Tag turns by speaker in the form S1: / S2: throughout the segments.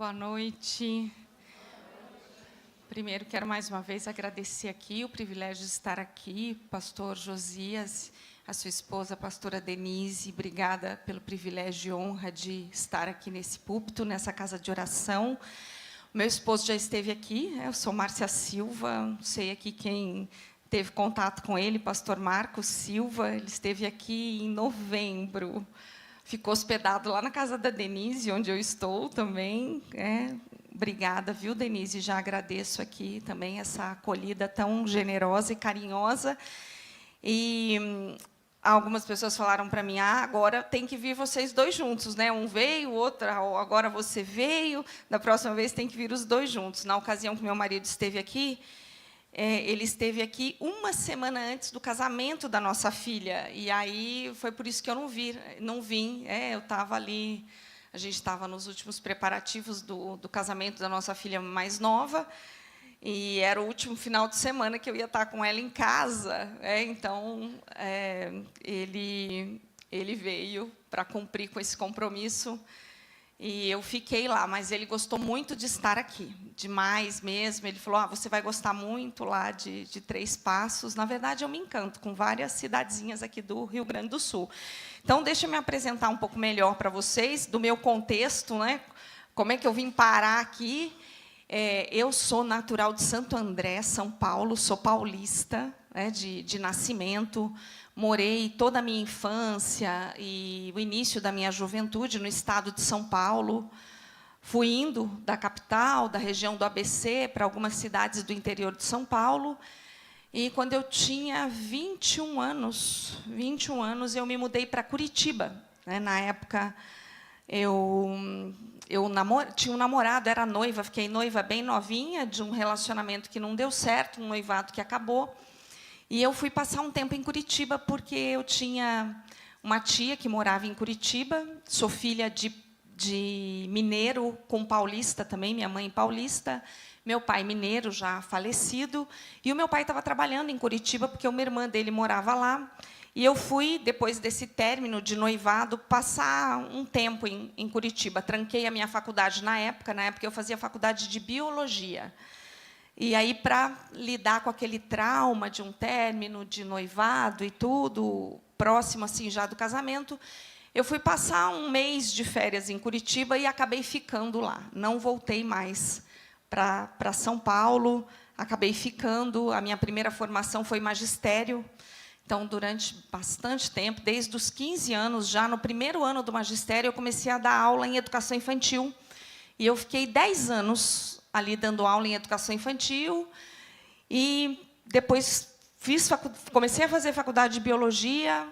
S1: Boa noite. Primeiro, quero mais uma vez agradecer aqui o privilégio de estar aqui, pastor Josias, a sua esposa, a pastora Denise, obrigada pelo privilégio e honra de estar aqui nesse púlpito, nessa casa de oração. O meu esposo já esteve aqui, eu sou Márcia Silva, não sei aqui quem teve contato com ele, pastor Marcos Silva, ele esteve aqui em novembro, ficou hospedado lá na casa da Denise, onde eu estou também. Obrigada, viu, Denise? Já agradeço aqui também essa acolhida tão generosa e carinhosa. E algumas pessoas falaram para mim, agora tem que vir vocês dois juntos, né? Um veio, o outro, agora você veio, da próxima vez tem que vir os dois juntos. Na ocasião que meu marido esteve aqui, ele esteve aqui uma semana antes do casamento da nossa filha, e aí foi por isso que eu não vim. Eu estava ali, a gente estava nos últimos preparativos do casamento da nossa filha mais nova, e era o último final de semana que eu ia estar com ela em casa. Então, ele veio para cumprir com esse compromisso, e eu fiquei lá, mas ele gostou muito de estar aqui, demais mesmo. Ele falou, você vai gostar muito lá de Três Passos. Na verdade, eu me encanto com várias cidadezinhas aqui do Rio Grande do Sul. Então, deixa eu me apresentar um pouco melhor para vocês, do meu contexto, né? Como é que eu vim parar aqui. Eu sou natural de Santo André, São Paulo, sou paulista, de nascimento. Morei toda a minha infância e o início da minha juventude no estado de São Paulo. Fui indo da capital, da região do ABC, para algumas cidades do interior de São Paulo. E, quando eu tinha 21 anos, eu me mudei para Curitiba. Na época, eu tinha um namorado, era noiva, fiquei noiva bem novinha, de um relacionamento que não deu certo, um noivado que acabou. E eu fui passar um tempo em Curitiba, porque eu tinha uma tia que morava em Curitiba, sou filha de mineiro com paulista também, minha mãe paulista, meu pai mineiro, já falecido, e o meu pai estava trabalhando em Curitiba, porque uma irmã dele morava lá, e eu fui, depois desse término de noivado, passar um tempo em Curitiba. Tranquei a minha faculdade na época eu fazia faculdade de biologia. E aí, para lidar com aquele trauma de um término, de noivado e tudo, próximo assim já do casamento, eu fui passar um mês de férias em Curitiba e acabei ficando lá. Não voltei mais para São Paulo, acabei ficando. A minha primeira formação foi magistério. Então, durante bastante tempo, desde os 15 anos, já no primeiro ano do magistério, eu comecei a dar aula em educação infantil. E eu fiquei 10 anos ali dando aula em educação infantil, e depois comecei a fazer faculdade de biologia,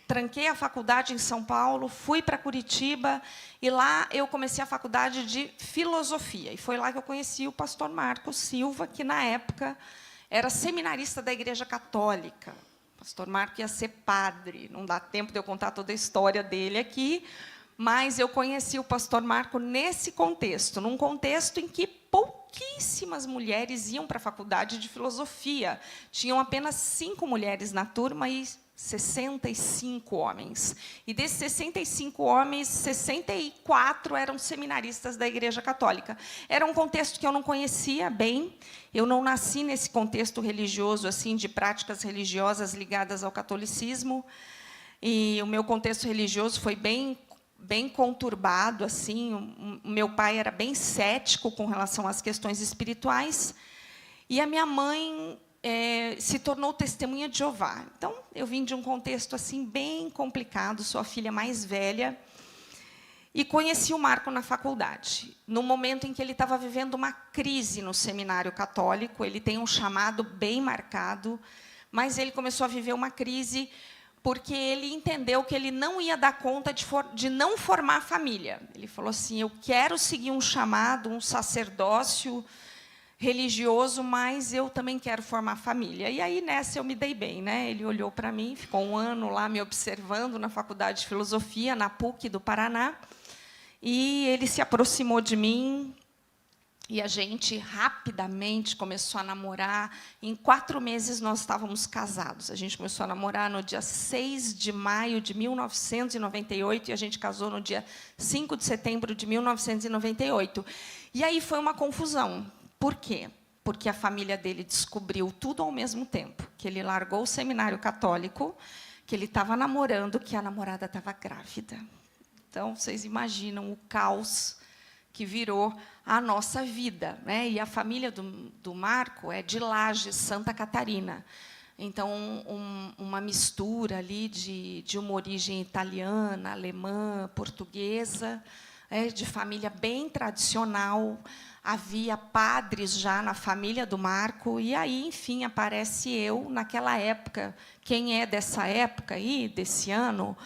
S1: tranquei a faculdade em São Paulo, fui para Curitiba, e lá eu comecei a faculdade de filosofia. E foi lá que eu conheci o pastor Marcos Silva, que, na época, era seminarista da Igreja Católica. O pastor Marcos ia ser padre, não dá tempo de eu contar toda a história dele aqui, mas eu conheci o pastor Marco nesse contexto, num contexto em que pouquíssimas mulheres iam para a faculdade de filosofia. Tinham apenas 5 mulheres na turma e 65 homens. E desses 65 homens, 64 eram seminaristas da Igreja Católica. Era um contexto que eu não conhecia bem. Eu não nasci nesse contexto religioso, assim, de práticas religiosas ligadas ao catolicismo. E o meu contexto religioso foi bem conturbado, assim. O meu pai era bem cético com relação às questões espirituais, e a minha mãe se tornou testemunha de Jeová. Então, eu vim de um contexto assim bem complicado, sou a filha mais velha, e conheci o Marco na faculdade, no momento em que ele estava vivendo uma crise no seminário católico. Ele tem um chamado bem marcado, mas ele começou a viver uma crise porque ele entendeu que ele não ia dar conta de não formar família. Ele falou assim, eu quero seguir um chamado, um sacerdócio religioso, mas eu também quero formar família. E aí, nessa, eu me dei bem. Ele olhou para mim, ficou um ano lá me observando na faculdade de filosofia, na PUC do Paraná, e ele se aproximou de mim E a gente rapidamente começou a namorar. Em 4 meses, nós estávamos casados. A gente começou a namorar no dia 6 de maio de 1998 e a gente casou no dia 5 de setembro de 1998. E aí foi uma confusão. Por quê? Porque a família dele descobriu tudo ao mesmo tempo, que ele largou o seminário católico, que ele estava namorando, que a namorada estava grávida. Então, vocês imaginam o caos que virou a nossa vida, né? E a família do Marco é de Lages, Santa Catarina. Então, uma mistura ali de uma origem italiana, alemã, portuguesa, de família bem tradicional. Havia padres já na família do Marco, e aí, enfim, aparece eu, naquela época. Quem é dessa época aí, desse ano,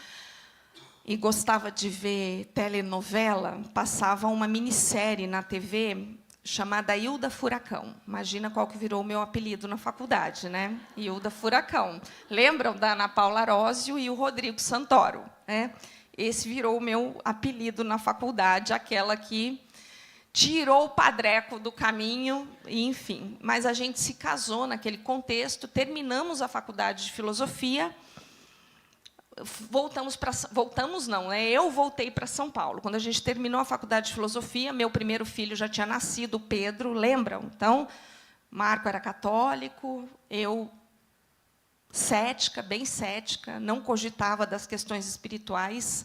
S1: e gostava de ver telenovela, passava uma minissérie na TV chamada Hilda Furacão. Imagina qual que virou o meu apelido na faculdade, né? Hilda Furacão. Lembram da Ana Paula Arósio e o Rodrigo Santoro, né? Esse virou o meu apelido na faculdade, aquela que tirou o padreco do caminho, e, enfim. Mas a gente se casou naquele contexto, terminamos a faculdade de filosofia. Voltamos não, né? Eu voltei para São Paulo. Quando a gente terminou a faculdade de filosofia, meu primeiro filho já tinha nascido, Pedro, lembram? Então, Marco era católico, eu cética, bem cética, não cogitava das questões espirituais.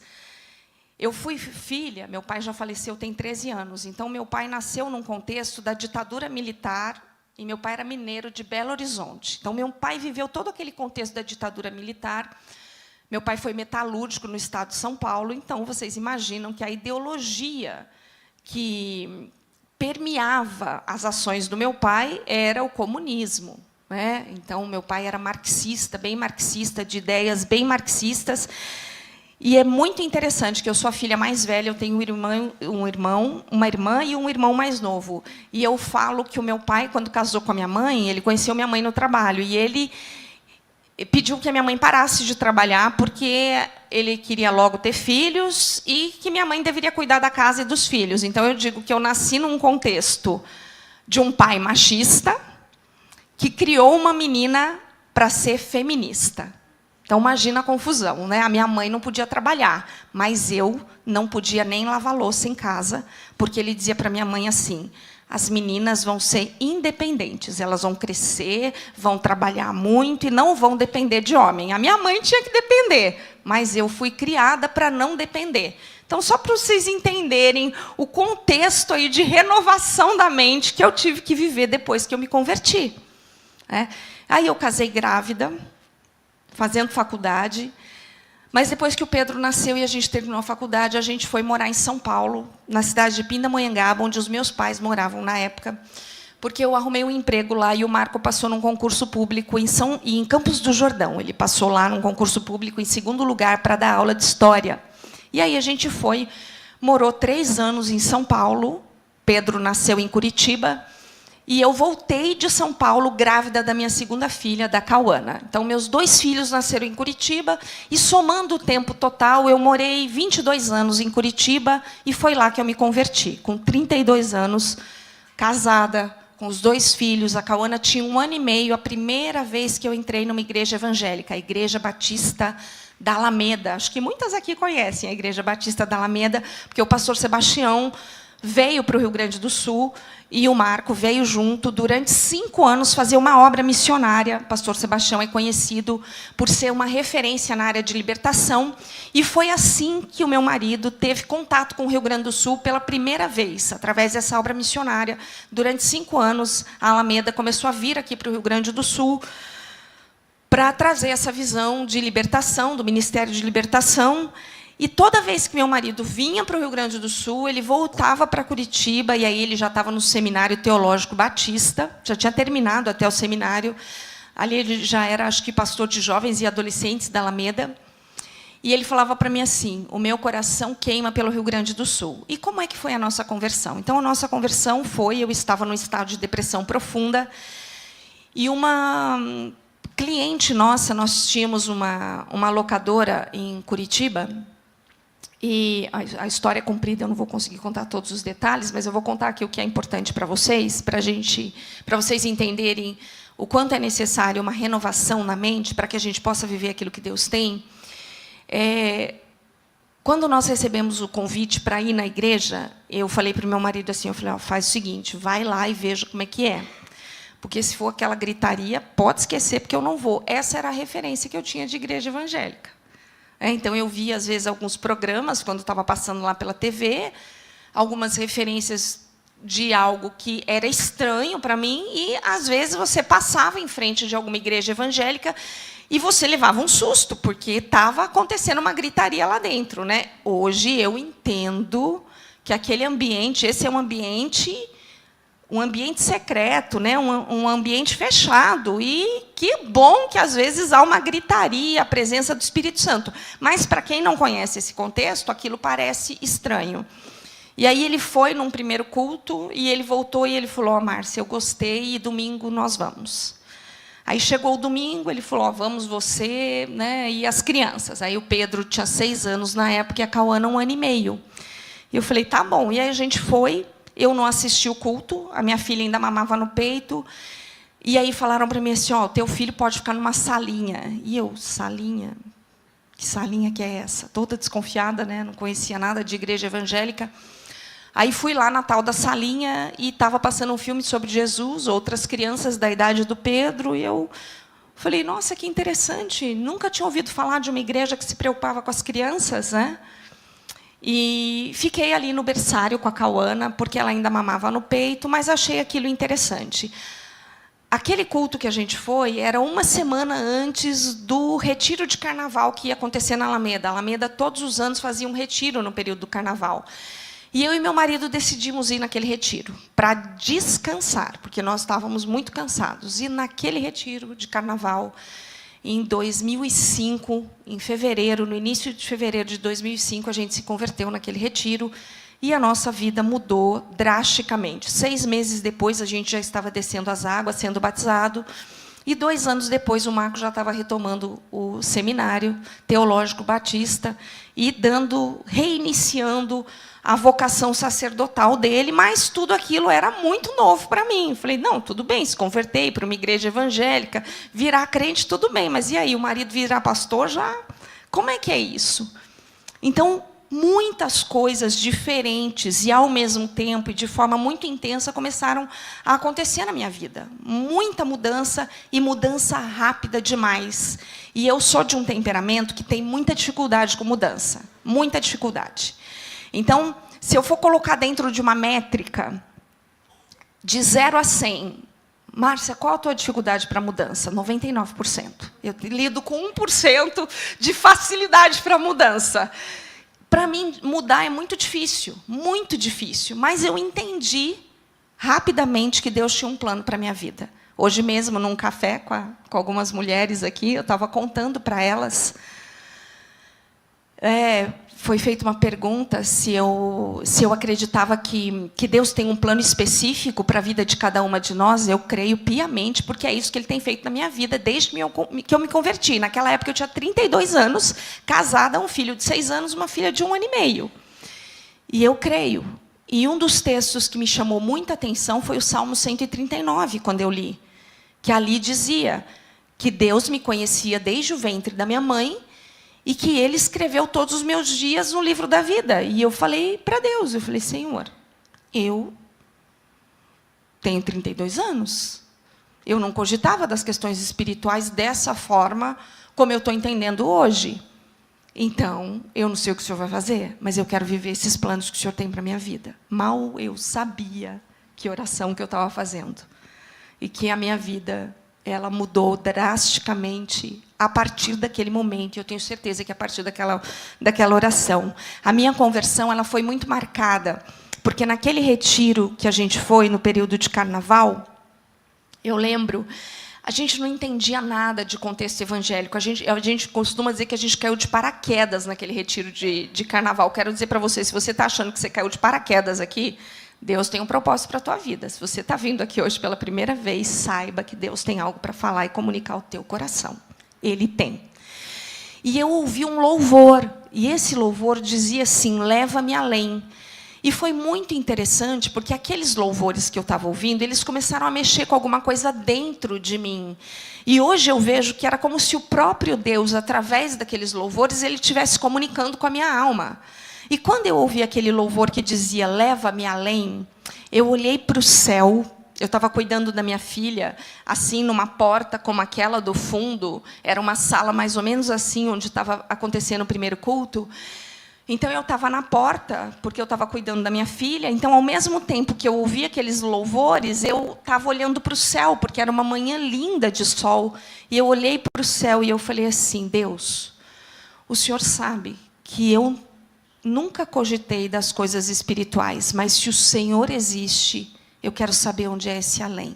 S1: Eu fui filha, meu pai já faleceu, tem 13 anos, então meu pai nasceu num contexto da ditadura militar, e meu pai era mineiro de Belo Horizonte. Então, meu pai viveu todo aquele contexto da ditadura militar. Meu pai foi metalúrgico no estado de São Paulo, então vocês imaginam que a ideologia que permeava as ações do meu pai era o comunismo, né? Então, meu pai era marxista, bem marxista, de ideias bem marxistas. E é muito interessante que eu sou a filha mais velha, eu tenho uma irmã e um irmão mais novo. E eu falo que o meu pai, quando casou com a minha mãe, ele conheceu minha mãe no trabalho, e ele pediu que a minha mãe parasse de trabalhar, porque ele queria logo ter filhos e que minha mãe deveria cuidar da casa e dos filhos. Então, eu digo que eu nasci num contexto de um pai machista que criou uma menina para ser feminista. Então, imagina a confusão, né? A minha mãe não podia trabalhar, mas eu não podia nem lavar louça em casa, porque ele dizia para minha mãe assim: as meninas vão ser independentes, elas vão crescer, vão trabalhar muito e não vão depender de homem. A minha mãe tinha que depender, mas eu fui criada para não depender. Então, só para vocês entenderem o contexto aí de renovação da mente que eu tive que viver depois que eu me converti. Aí eu casei grávida, fazendo faculdade. Mas depois que o Pedro nasceu e a gente terminou a faculdade, a gente foi morar em São Paulo, na cidade de Pindamonhangaba, onde os meus pais moravam na época, porque eu arrumei um emprego lá e o Marco passou num concurso público em Campos do Jordão. Ele passou lá num concurso público em 2º lugar para dar aula de história. E aí a gente morou 3 anos em São Paulo. Pedro nasceu em Curitiba. E eu voltei de São Paulo grávida da minha 2ª filha, da Cauana. Então, meus 2 filhos nasceram em Curitiba, e, somando o tempo total, eu morei 22 anos em Curitiba, e foi lá que eu me converti. Com 32 anos, casada, com os 2 filhos. A Cauana tinha 1 ano e meio, a primeira vez que eu entrei numa igreja evangélica, a Igreja Batista da Alameda. Acho que muitas aqui conhecem a Igreja Batista da Alameda, porque o pastor Sebastião veio para o Rio Grande do Sul, e o Marco veio junto, durante 5 anos, fazer uma obra missionária. O pastor Sebastião é conhecido por ser uma referência na área de libertação, e foi assim que o meu marido teve contato com o Rio Grande do Sul pela primeira vez, através dessa obra missionária. Durante 5 anos, a Alameda começou a vir aqui para o Rio Grande do Sul para trazer essa visão de libertação, do Ministério de Libertação. E toda vez que meu marido vinha para o Rio Grande do Sul, ele voltava para Curitiba, e aí ele já estava no Seminário Teológico Batista, já tinha terminado até o seminário. Ali ele já era, acho que, pastor de jovens e adolescentes da Alameda. E ele falava para mim assim: o meu coração queima pelo Rio Grande do Sul. E como é que foi a nossa conversão? Então, a nossa conversão foi: eu estava num estado de depressão profunda, e uma cliente nossa, nós tínhamos uma locadora em Curitiba, E a história é comprida, eu não vou conseguir contar todos os detalhes, mas eu vou contar aqui o que é importante para vocês, para vocês entenderem o quanto é necessário uma renovação na mente para que a gente possa viver aquilo que Deus tem. Quando nós recebemos o convite para ir na igreja, eu falei para o meu marido assim, eu falei, faz o seguinte, vai lá e veja como é que é. Porque se for aquela gritaria, pode esquecer, porque eu não vou. Essa era a referência que eu tinha de igreja evangélica. Então, eu via, às vezes, alguns programas, quando estava passando lá pela TV, algumas referências de algo que era estranho para mim, e, às vezes, você passava em frente de alguma igreja evangélica e você levava um susto, porque estava acontecendo uma gritaria lá dentro. Né? Hoje, eu entendo que aquele ambiente, esse é um ambiente secreto, né? um ambiente fechado. E que bom que, às vezes, há uma gritaria, a presença do Espírito Santo. Mas, para quem não conhece esse contexto, aquilo parece estranho. E aí ele foi num primeiro culto, e ele voltou e ele falou, Márcia, eu gostei, e domingo nós vamos. Aí chegou o domingo, ele falou, vamos você, né, e as crianças. Aí o Pedro tinha 6 anos na época, e a Cauana 1 ano e meio. E eu falei, tá bom. E aí a gente foi. Eu não assisti o culto, a minha filha ainda mamava no peito. E aí falaram para mim assim, teu filho pode ficar numa salinha. E eu, salinha? Que salinha que é essa? Toda desconfiada, né? Não conhecia nada de igreja evangélica. Aí fui lá na tal da salinha e estava passando um filme sobre Jesus, outras crianças da idade do Pedro, e eu falei, nossa, que interessante, nunca tinha ouvido falar de uma igreja que se preocupava com as crianças, né? E fiquei ali no berçário com a Cauana, porque ela ainda mamava no peito, mas achei aquilo interessante. Aquele culto que a gente foi era uma semana antes do retiro de carnaval que ia acontecer na Alameda. A Alameda, todos os anos, fazia um retiro no período do carnaval. E eu e meu marido decidimos ir naquele retiro, para descansar, porque nós estávamos muito cansados. E naquele retiro de carnaval, em 2005, em fevereiro, no início de fevereiro de 2005, a gente se converteu naquele retiro e a nossa vida mudou drasticamente. 6 meses depois, a gente já estava descendo as águas, sendo batizado, e 2 anos depois, o Marco já estava retomando o seminário teológico batista e reiniciando a vocação sacerdotal dele, mas tudo aquilo era muito novo para mim. Eu falei, não, tudo bem, se convertei para uma igreja evangélica, virar crente, tudo bem, mas e aí, o marido virar pastor, já... Como é que é isso? Então, muitas coisas diferentes e, ao mesmo tempo, e de forma muito intensa, começaram a acontecer na minha vida. Muita mudança, e mudança rápida demais. E eu sou de um temperamento que tem muita dificuldade com mudança, muita dificuldade. Então, se eu for colocar dentro de uma métrica de 0 a 100, Márcia, qual a tua dificuldade para a mudança? 99%. Eu lido com 1% de facilidade para a mudança. Para mim, mudar é muito difícil, mas eu entendi rapidamente que Deus tinha um plano para a minha vida. Hoje mesmo, num café com algumas mulheres aqui, eu estava contando para elas... foi feita uma pergunta se eu acreditava que Deus tem um plano específico para a vida de cada uma de nós. Eu creio piamente, porque é isso que Ele tem feito na minha vida desde que eu me converti. Naquela época, eu tinha 32 anos, casada, um filho de 6 anos, uma filha de 1 ano e meio. E eu creio. E um dos textos que me chamou muita atenção foi o Salmo 139, quando eu li, que ali dizia que Deus me conhecia desde o ventre da minha mãe, e que Ele escreveu todos os meus dias no livro da vida. E eu falei para Deus, eu falei, Senhor, eu tenho 32 anos. Eu não cogitava das questões espirituais dessa forma como eu estou entendendo hoje. Então, eu não sei o que o Senhor vai fazer, mas eu quero viver esses planos que o Senhor tem para a minha vida. Mal eu sabia que oração que eu estava fazendo. E que a minha vida... ela mudou drasticamente a partir daquele momento. Eu tenho certeza que a partir daquela oração. A minha conversão ela foi muito marcada, porque naquele retiro que a gente foi, no período de carnaval, eu lembro, a gente não entendia nada de contexto evangélico. A gente costuma dizer que a gente caiu de paraquedas naquele retiro de carnaval. Quero dizer para você, se você está achando que você caiu de paraquedas aqui, Deus tem um propósito para a tua vida. Se você está vindo aqui hoje pela primeira vez, saiba que Deus tem algo para falar e comunicar ao teu coração. Ele tem. E eu ouvi um louvor, e esse louvor dizia assim: leva-me além. E foi muito interessante, porque aqueles louvores que eu estava ouvindo, eles começaram a mexer com alguma coisa dentro de mim. E hoje eu vejo que era como se o próprio Deus, através daqueles louvores, ele estivesse comunicando com a minha alma. E quando eu ouvi aquele louvor que dizia, leva-me além, eu olhei para o céu. Eu estava cuidando da minha filha, assim, numa porta como aquela do fundo. Era uma sala mais ou menos assim, onde estava acontecendo o primeiro culto. Então, eu estava na porta, porque eu estava cuidando da minha filha. Então, ao mesmo tempo que eu ouvia aqueles louvores, eu estava olhando para o céu, porque era uma manhã linda de sol. E eu olhei para o céu e eu falei assim, Deus, o Senhor sabe que eu nunca cogitei das coisas espirituais, mas se o Senhor existe, eu quero saber onde é esse além.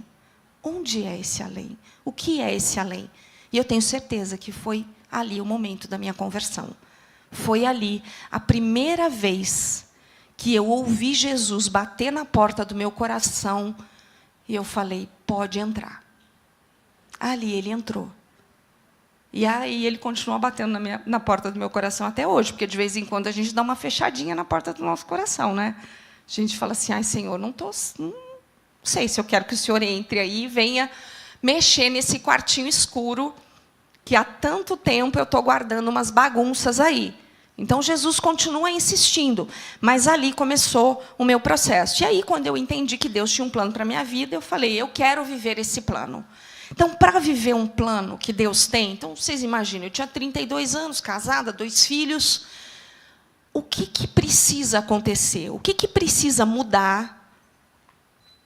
S1: Onde é esse além? O que é esse além? E eu tenho certeza que foi ali o momento da minha conversão. Foi ali a primeira vez que eu ouvi Jesus bater na porta do meu coração e eu falei, pode entrar. Ali ele entrou. E aí ele continua batendo na porta do meu coração até hoje, porque de vez em quando a gente dá uma fechadinha na porta do nosso coração, né? A gente fala assim, ai, Senhor, não sei se eu quero que o Senhor entre aí e venha mexer nesse quartinho escuro que há tanto tempo eu estou guardando umas bagunças aí. Então, Jesus continua insistindo, mas ali começou o meu processo. E aí, quando eu entendi que Deus tinha um plano para a minha vida, eu falei, eu quero viver esse plano. Então, para viver um plano que Deus tem, então, vocês imaginam, eu tinha 32 anos, casada, 2 filhos. O que precisa acontecer? O que precisa mudar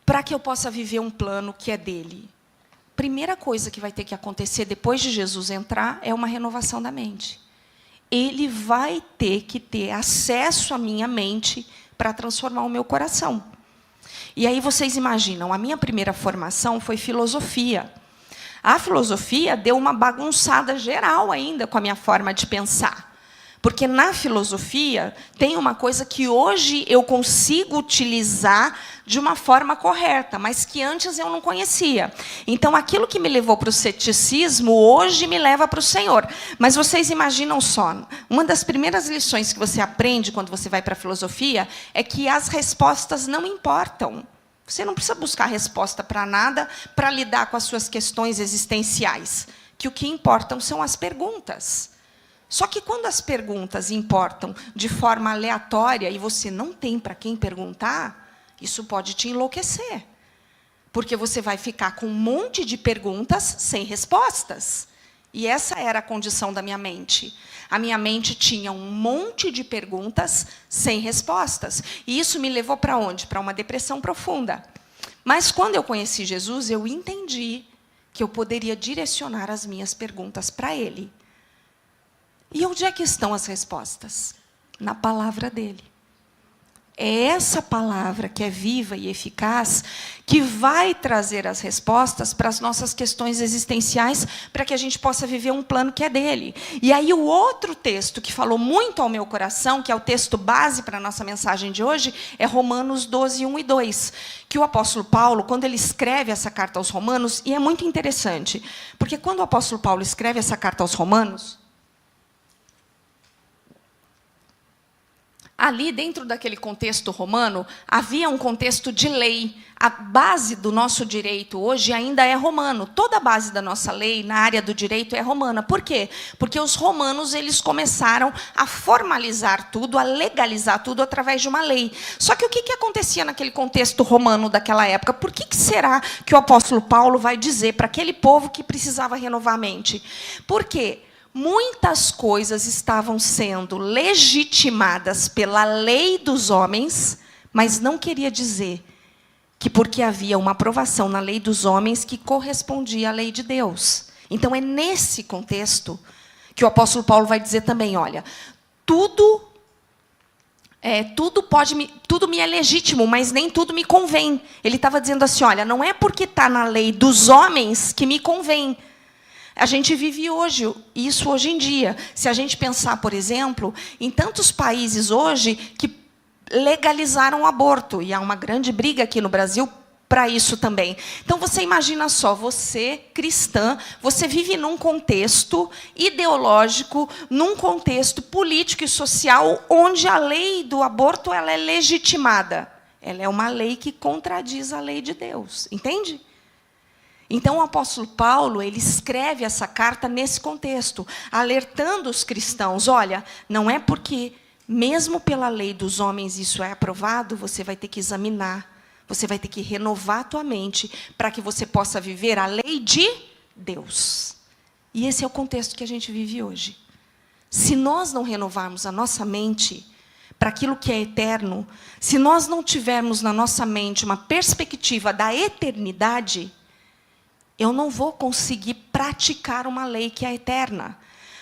S1: para que eu possa viver um plano que é dele? Primeira coisa que vai ter que acontecer depois de Jesus entrar é uma renovação da mente. Ele vai ter que ter acesso à minha mente para transformar o meu coração. E aí vocês imaginam, a minha primeira formação foi filosofia. A filosofia deu uma bagunçada geral ainda com a minha forma de pensar. Porque na filosofia tem uma coisa que hoje eu consigo utilizar de uma forma correta, mas que antes eu não conhecia. Então, aquilo que me levou para o ceticismo, hoje me leva para o Senhor. Mas vocês imaginam só, uma das primeiras lições que você aprende quando você vai para a filosofia é que as respostas não importam. Você não precisa buscar resposta para nada para lidar com as suas questões existenciais. Que o que importam são as perguntas. Só que quando as perguntas importam de forma aleatória e você não tem para quem perguntar, isso pode te enlouquecer. Porque você vai ficar com um monte de perguntas sem respostas. E essa era a condição da minha mente. A minha mente tinha um monte de perguntas sem respostas. E isso me levou para onde? Para uma depressão profunda. Mas quando eu conheci Jesus, eu entendi que eu poderia direcionar as minhas perguntas para Ele. E onde é que estão as respostas? Na palavra dele. É essa palavra que é viva e eficaz que vai trazer as respostas para as nossas questões existenciais, para que a gente possa viver um plano que é dele. E aí o outro texto que falou muito ao meu coração, que é o texto base para a nossa mensagem de hoje, é Romanos 12, 1 e 2. Que o apóstolo Paulo, quando ele escreve essa carta aos Romanos, e é muito interessante, porque quando o apóstolo Paulo escreve essa carta aos Romanos, ali, dentro daquele contexto romano, havia um contexto de lei. A base do nosso direito hoje ainda é romano. Toda a base da nossa lei na área do direito é romana. Por quê? Porque os romanos eles começaram a formalizar tudo, a legalizar tudo através de uma lei. Só que o que acontecia naquele contexto romano daquela época? Por que será que o apóstolo Paulo vai dizer para aquele povo que precisava renovar a mente? Por quê? Muitas coisas estavam sendo legitimadas pela lei dos homens, mas não queria dizer que porque havia uma aprovação na lei dos homens que correspondia à lei de Deus. Então, é nesse contexto que o apóstolo Paulo vai dizer também, olha, tudo me é legítimo, mas nem tudo me convém. Ele estava dizendo assim, olha, não é porque está na lei dos homens que me convém. A gente vive isso hoje em dia. Se a gente pensar, por exemplo, em tantos países hoje que legalizaram o aborto, e há uma grande briga aqui no Brasil para isso também. Então, você imagina só, você, cristã, você vive num contexto ideológico, num contexto político e social, onde a lei do aborto ela é legitimada. Ela é uma lei que contradiz a lei de Deus, entende? Então, o apóstolo Paulo, ele escreve essa carta nesse contexto, alertando os cristãos, olha, não é porque, mesmo pela lei dos homens, isso é aprovado, você vai ter que examinar, você vai ter que renovar a tua mente, para que você possa viver a lei de Deus. E esse é o contexto que a gente vive hoje. Se nós não renovarmos a nossa mente para aquilo que é eterno, se nós não tivermos na nossa mente uma perspectiva da eternidade, eu não vou conseguir praticar uma lei que é eterna.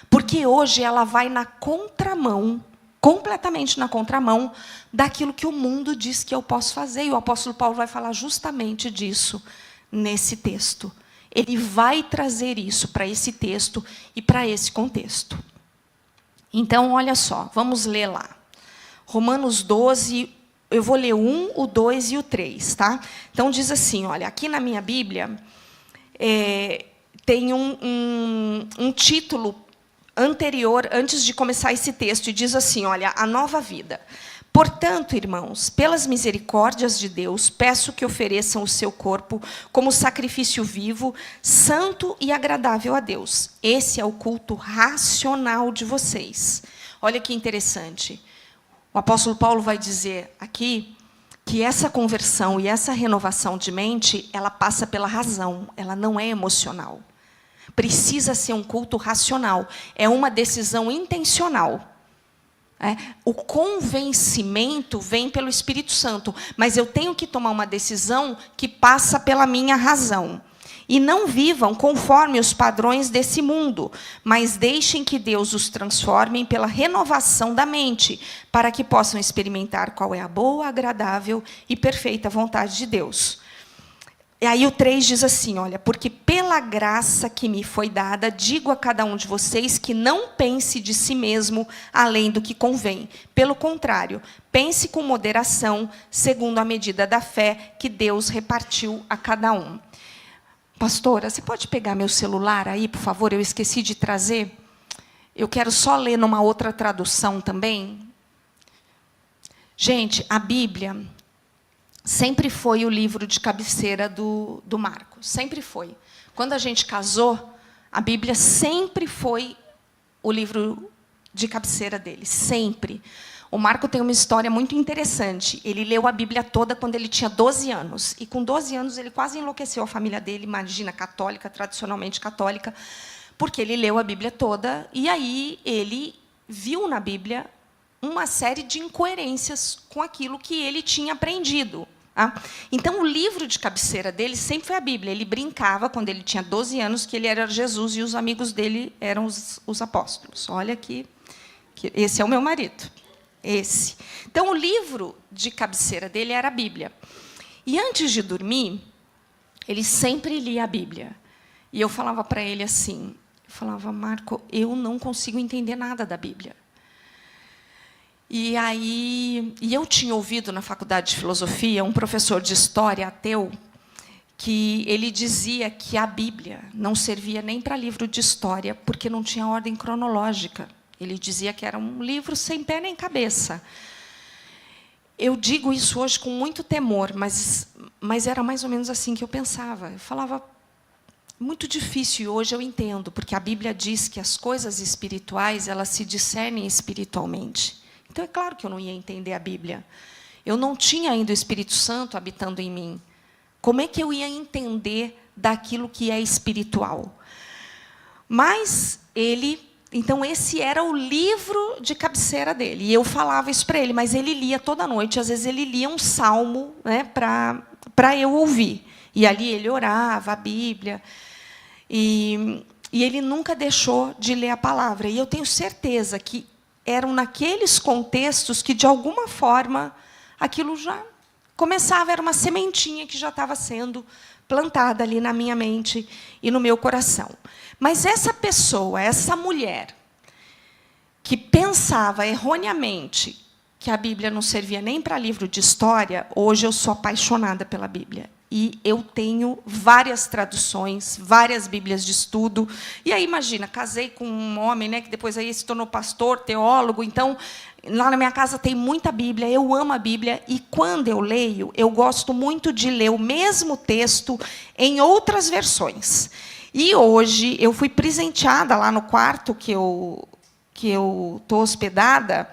S1: Porque hoje ela vai na contramão, completamente na contramão, daquilo que o mundo diz que eu posso fazer. E o apóstolo Paulo vai falar justamente disso nesse texto. Ele vai trazer isso para esse texto e para esse contexto. Então, olha só, vamos ler lá. Romanos 12, eu vou ler o 1, o 2 e o 3. Tá? Então, diz assim, olha, aqui na minha Bíblia, tem um título anterior, antes de começar esse texto, e diz assim, olha, a nova vida. Portanto, irmãos, pelas misericórdias de Deus, peço que ofereçam o seu corpo como sacrifício vivo, santo e agradável a Deus. Esse é o culto racional de vocês. Olha que interessante. O apóstolo Paulo vai dizer aqui que essa conversão e essa renovação de mente, ela passa pela razão, ela não é emocional. Precisa ser um culto racional, é uma decisão intencional. O convencimento vem pelo Espírito Santo, mas eu tenho que tomar uma decisão que passa pela minha razão. E não vivam conforme os padrões desse mundo, mas deixem que Deus os transforme pela renovação da mente, para que possam experimentar qual é a boa, agradável e perfeita vontade de Deus. E aí o 3 diz assim, olha, porque pela graça que me foi dada, digo a cada um de vocês que não pense de si mesmo além do que convém. Pelo contrário, pense com moderação, segundo a medida da fé que Deus repartiu a cada um. Pastora, você pode pegar meu celular aí, por favor? Eu esqueci de trazer. Eu quero só ler numa outra tradução também. Gente, a Bíblia sempre foi o livro de cabeceira do Marco. Sempre foi. Quando a gente casou, a Bíblia sempre foi o livro de cabeceira dele. Sempre. O Marco tem uma história muito interessante. Ele leu a Bíblia toda quando ele tinha 12 anos. E com 12 anos ele quase enlouqueceu a família dele, imagina, católica, tradicionalmente católica, porque ele leu a Bíblia toda e aí ele viu na Bíblia uma série de incoerências com aquilo que ele tinha aprendido. Tá? Então, o livro de cabeceira dele sempre foi a Bíblia. Ele brincava, quando ele tinha 12 anos, que ele era Jesus e os amigos dele eram os apóstolos. Olha que esse é o meu marido. Esse. Então, o livro de cabeceira dele era a Bíblia. E, antes de dormir, ele sempre lia a Bíblia. E eu falava para ele assim, eu falava, Marco, eu não consigo entender nada da Bíblia. E eu tinha ouvido na faculdade de filosofia um professor de história ateu, que ele dizia que a Bíblia não servia nem para livro de história, porque não tinha ordem cronológica. Ele dizia que era um livro sem pé nem cabeça. Eu digo isso hoje com muito temor, mas era mais ou menos assim que eu pensava. Eu falava, muito difícil, e hoje eu entendo, porque a Bíblia diz que as coisas espirituais elas se discernem espiritualmente. Então, é claro que eu não ia entender a Bíblia. Eu não tinha ainda o Espírito Santo habitando em mim. Como é que eu ia entender daquilo que é espiritual? Mas então, esse era o livro de cabeceira dele. E eu falava isso para ele, mas ele lia toda noite. Às vezes, ele lia um salmo, né, para eu ouvir. E ali ele orava a Bíblia. E ele nunca deixou de ler a palavra. E eu tenho certeza que eram naqueles contextos que, de alguma forma, aquilo já começava, era uma sementinha que já estava sendo plantada ali na minha mente e no meu coração. Mas essa pessoa, essa mulher, que pensava erroneamente que a Bíblia não servia nem para livro de história, hoje eu sou apaixonada pela Bíblia. E eu tenho várias traduções, várias Bíblias de estudo. E aí, imagina, casei com um homem, né, que depois aí se tornou pastor, teólogo. Então, lá na minha casa tem muita Bíblia, eu amo a Bíblia. E, quando eu leio, eu gosto muito de ler o mesmo texto em outras versões. E, hoje, eu fui presenteada lá no quarto que eu estou hospedada.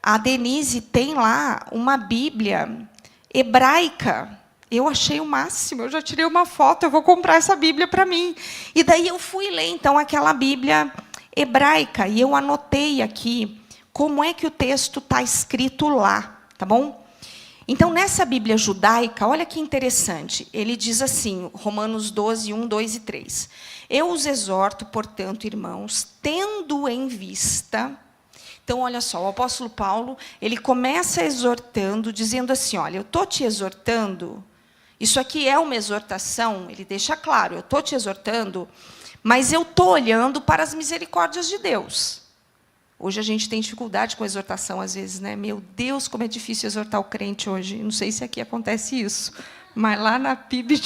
S1: A Denise tem lá uma Bíblia hebraica. Eu achei o máximo, eu já tirei uma foto, eu vou comprar essa Bíblia para mim. E daí eu fui ler, então, aquela Bíblia hebraica, e eu anotei aqui como é que o texto está escrito lá, tá bom? Então, nessa Bíblia judaica, olha que interessante, ele diz assim, Romanos 12, 1, 2 e 3. Eu os exorto, portanto, irmãos, tendo em vista... Então, olha só, o apóstolo Paulo, ele começa exortando, dizendo assim, olha, eu estou te exortando... Isso aqui é uma exortação, ele deixa claro, eu estou te exortando, mas eu estou olhando para as misericórdias de Deus. Hoje a gente tem dificuldade com a exortação, às vezes, né? Meu Deus, como é difícil exortar o crente hoje. Não sei se aqui acontece isso, mas lá na PIB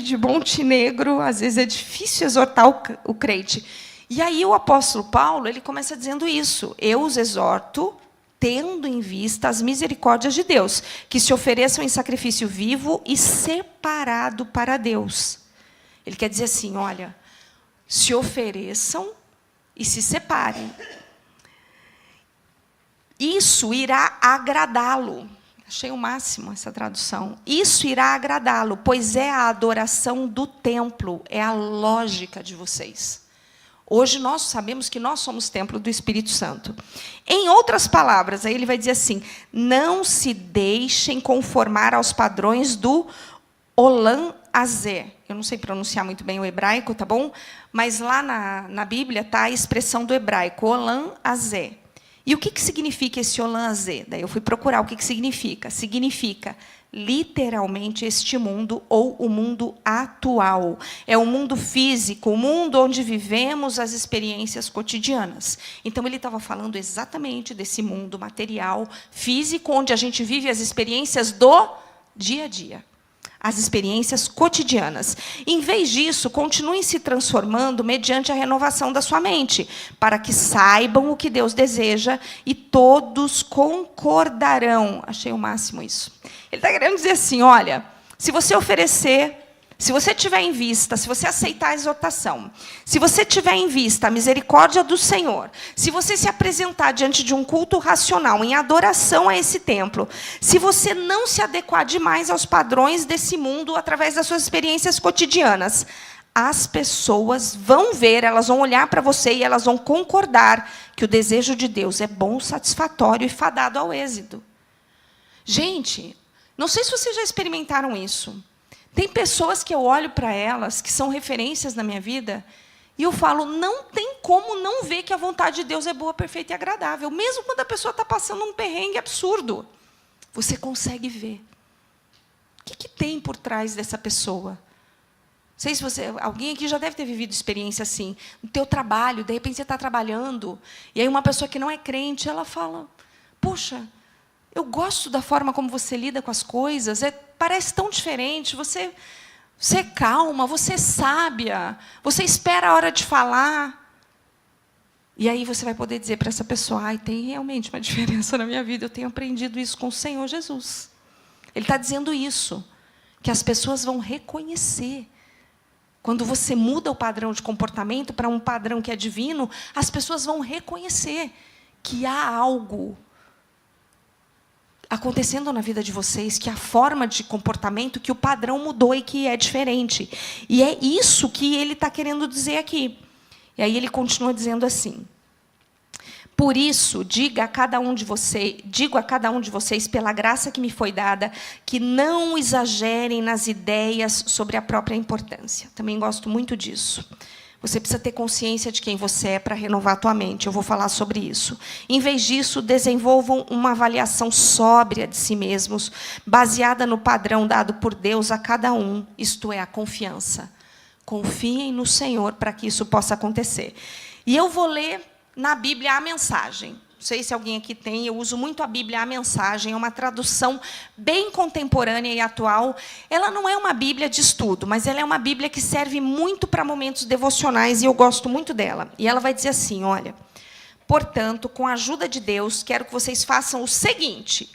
S1: de Montenegro, às vezes é difícil exortar o crente. E aí o apóstolo Paulo, ele começa dizendo isso, eu os exorto, tendo em vista as misericórdias de Deus, que se ofereçam em sacrifício vivo e separado para Deus. Ele quer dizer assim, olha, se ofereçam e se separem. Isso irá agradá-lo. Achei o máximo essa tradução. Isso irá agradá-lo, pois é a adoração do templo, é a lógica de vocês. Hoje nós sabemos que nós somos templo do Espírito Santo. Em outras palavras, aí ele vai dizer assim, não se deixem conformar aos padrões do Olam Azé. Eu não sei pronunciar muito bem o hebraico, tá bom? Mas lá na Bíblia está a expressão do hebraico, Olam Azé. E o que significa esse Olam Azé? Daí eu fui procurar o que significa. Significa literalmente este mundo ou o mundo atual. É o mundo físico, o mundo onde vivemos as experiências cotidianas. Então, ele estava falando exatamente desse mundo material, físico, onde a gente vive as experiências do dia a dia. As experiências cotidianas. Em vez disso, continuem se transformando mediante a renovação da sua mente, para que saibam o que Deus deseja e todos concordarão. Achei o máximo isso. Ele está querendo dizer assim, olha, se você oferecer, se você tiver em vista, se você aceitar a exortação, se você tiver em vista a misericórdia do Senhor, se você se apresentar diante de um culto racional, em adoração a esse templo, se você não se adequar demais aos padrões desse mundo através das suas experiências cotidianas, as pessoas vão ver, elas vão olhar para você e elas vão concordar que o desejo de Deus é bom, satisfatório e fadado ao êxito. Gente, não sei se vocês já experimentaram isso. Tem pessoas que eu olho para elas, que são referências na minha vida, e eu falo, não tem como não ver que a vontade de Deus é boa, perfeita e agradável. Mesmo quando a pessoa está passando um perrengue absurdo, você consegue ver. O que tem por trás dessa pessoa? Não sei se alguém aqui já deve ter vivido experiência assim. No teu trabalho, de repente você está trabalhando, e aí uma pessoa que não é crente, ela fala, poxa, eu gosto da forma como você lida com as coisas, parece tão diferente, você é calma, você é sábia, você espera a hora de falar. E aí você vai poder dizer para essa pessoa, ai, tem realmente uma diferença na minha vida, eu tenho aprendido isso com o Senhor Jesus. Ele está dizendo isso, que as pessoas vão reconhecer. Quando você muda o padrão de comportamento para um padrão que é divino, as pessoas vão reconhecer que há algo acontecendo na vida de vocês, que a forma de comportamento, que o padrão mudou e que é diferente. E é isso que ele está querendo dizer aqui. E aí ele continua dizendo assim, por isso, digo a cada um de vocês, pela graça que me foi dada, que não exagerem nas ideias sobre a própria importância. Também gosto muito disso. Você precisa ter consciência de quem você é para renovar a tua mente. Eu vou falar sobre isso. Em vez disso, desenvolvam uma avaliação sóbria de si mesmos, baseada no padrão dado por Deus a cada um, isto é, a confiança. Confiem no Senhor para que isso possa acontecer. E eu vou ler na Bíblia a mensagem. Não sei se alguém aqui tem, eu uso muito a Bíblia, a Mensagem, é uma tradução bem contemporânea e atual. Ela não é uma Bíblia de estudo, mas ela é uma Bíblia que serve muito para momentos devocionais, e eu gosto muito dela. E ela vai dizer assim, olha, portanto, com a ajuda de Deus, quero que vocês façam o seguinte,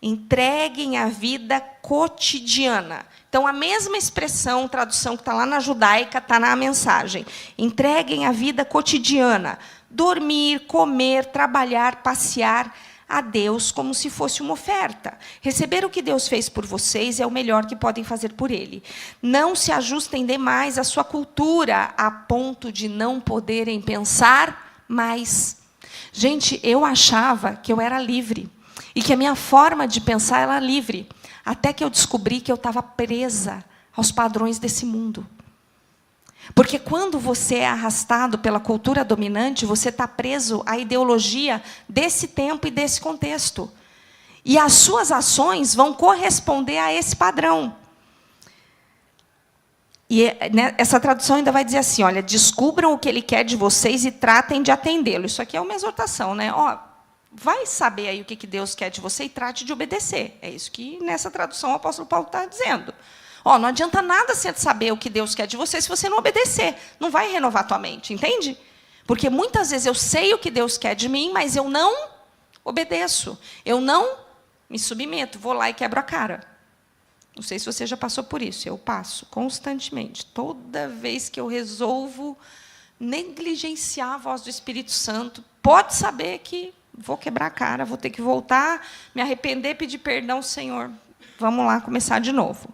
S1: entreguem a vida cotidiana. Então, a mesma expressão, tradução que está lá na judaica, está na Mensagem. Entreguem a vida cotidiana. Dormir, comer, trabalhar, passear a Deus como se fosse uma oferta. Receber o que Deus fez por vocês é o melhor que podem fazer por Ele. Não se ajustem demais à sua cultura, a ponto de não poderem pensar mais. Gente, eu achava que eu era livre e que a minha forma de pensar era livre, até que eu descobri que eu estava presa aos padrões desse mundo. Porque quando você é arrastado pela cultura dominante, você está preso à ideologia desse tempo e desse contexto. E as suas ações vão corresponder a esse padrão. E essa tradução ainda vai dizer assim, olha, descubram o que Ele quer de vocês e tratem de atendê-lo. Isso aqui é uma exortação, né? Ó, vai saber aí o que Deus quer de você e trate de obedecer. É isso que nessa tradução o apóstolo Paulo está dizendo. Ó, não adianta nada você saber o que Deus quer de você se você não obedecer. Não vai renovar a tua mente, entende? Porque muitas vezes eu sei o que Deus quer de mim, mas eu não obedeço. Eu não me submeto, vou lá e quebro a cara. Não sei se você já passou por isso. Eu passo constantemente. Toda vez que eu resolvo negligenciar a voz do Espírito Santo, pode saber que vou quebrar a cara, vou ter que voltar, me arrepender, pedir perdão, Senhor. Vamos lá, começar de novo.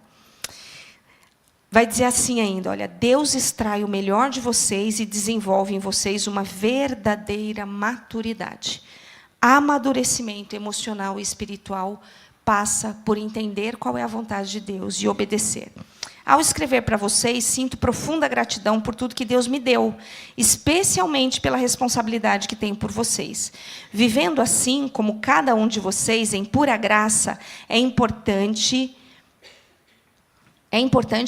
S1: Vai dizer assim ainda, olha, Deus extrai o melhor de vocês e desenvolve em vocês uma verdadeira maturidade. Amadurecimento emocional e espiritual passa por entender qual é a vontade de Deus e obedecer. Ao escrever para vocês, sinto profunda gratidão por tudo que Deus me deu, especialmente pela responsabilidade que tenho por vocês. Vivendo assim, como cada um de vocês, em pura graça, é importante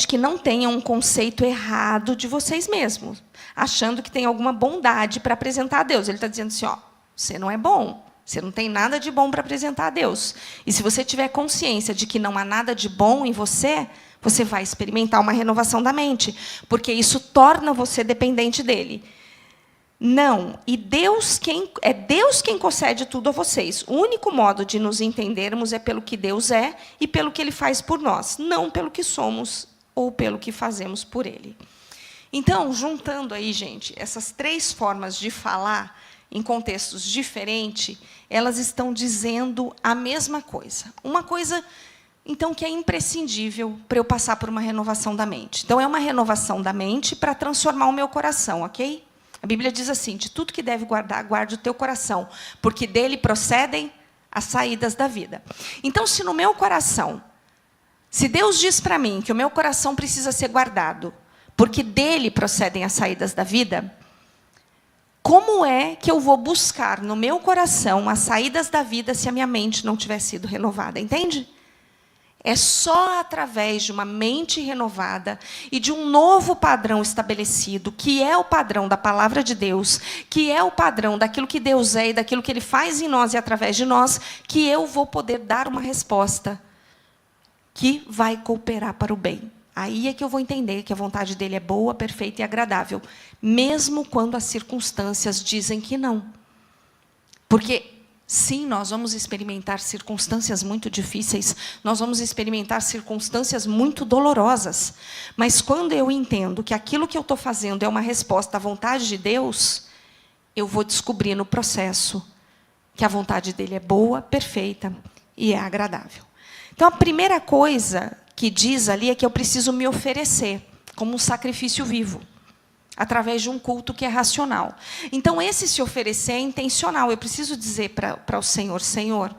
S1: que não tenham um conceito errado de vocês mesmos, achando que tem alguma bondade para apresentar a Deus. Ele está dizendo assim, ó, você não é bom, você não tem nada de bom para apresentar a Deus. E se você tiver consciência de que não há nada de bom em você, você vai experimentar uma renovação da mente, porque isso torna você dependente dele. Não, e Deus quem concede tudo a vocês. O único modo de nos entendermos é pelo que Deus é e pelo que Ele faz por nós, não pelo que somos ou pelo que fazemos por Ele. Então, juntando aí, gente, essas três formas de falar em contextos diferentes, elas estão dizendo a mesma coisa. Uma coisa, então, que é imprescindível para eu passar por uma renovação da mente. Então, é uma renovação da mente para transformar o meu coração, ok? A Bíblia diz assim, de tudo que deve guardar, guarde o teu coração, porque dele procedem as saídas da vida. Então, se no meu coração, se Deus diz para mim que o meu coração precisa ser guardado, porque dele procedem as saídas da vida, como é que eu vou buscar no meu coração as saídas da vida se a minha mente não tiver sido renovada? Entende? É só através de uma mente renovada e de um novo padrão estabelecido, que é o padrão da palavra de Deus, que é o padrão daquilo que Deus é e daquilo que Ele faz em nós e através de nós, que eu vou poder dar uma resposta que vai cooperar para o bem. Aí é que eu vou entender que a vontade dele é boa, perfeita e agradável, mesmo quando as circunstâncias dizem que não. Porque sim, nós vamos experimentar circunstâncias muito difíceis, nós vamos experimentar circunstâncias muito dolorosas, mas quando eu entendo que aquilo que eu estou fazendo é uma resposta à vontade de Deus, eu vou descobrir no processo que a vontade dele é boa, perfeita e é agradável. Então, a primeira coisa que diz ali é que eu preciso me oferecer como um sacrifício vivo, através de um culto que é racional. Então, esse se oferecer é intencional. Eu preciso dizer para o Senhor, Senhor,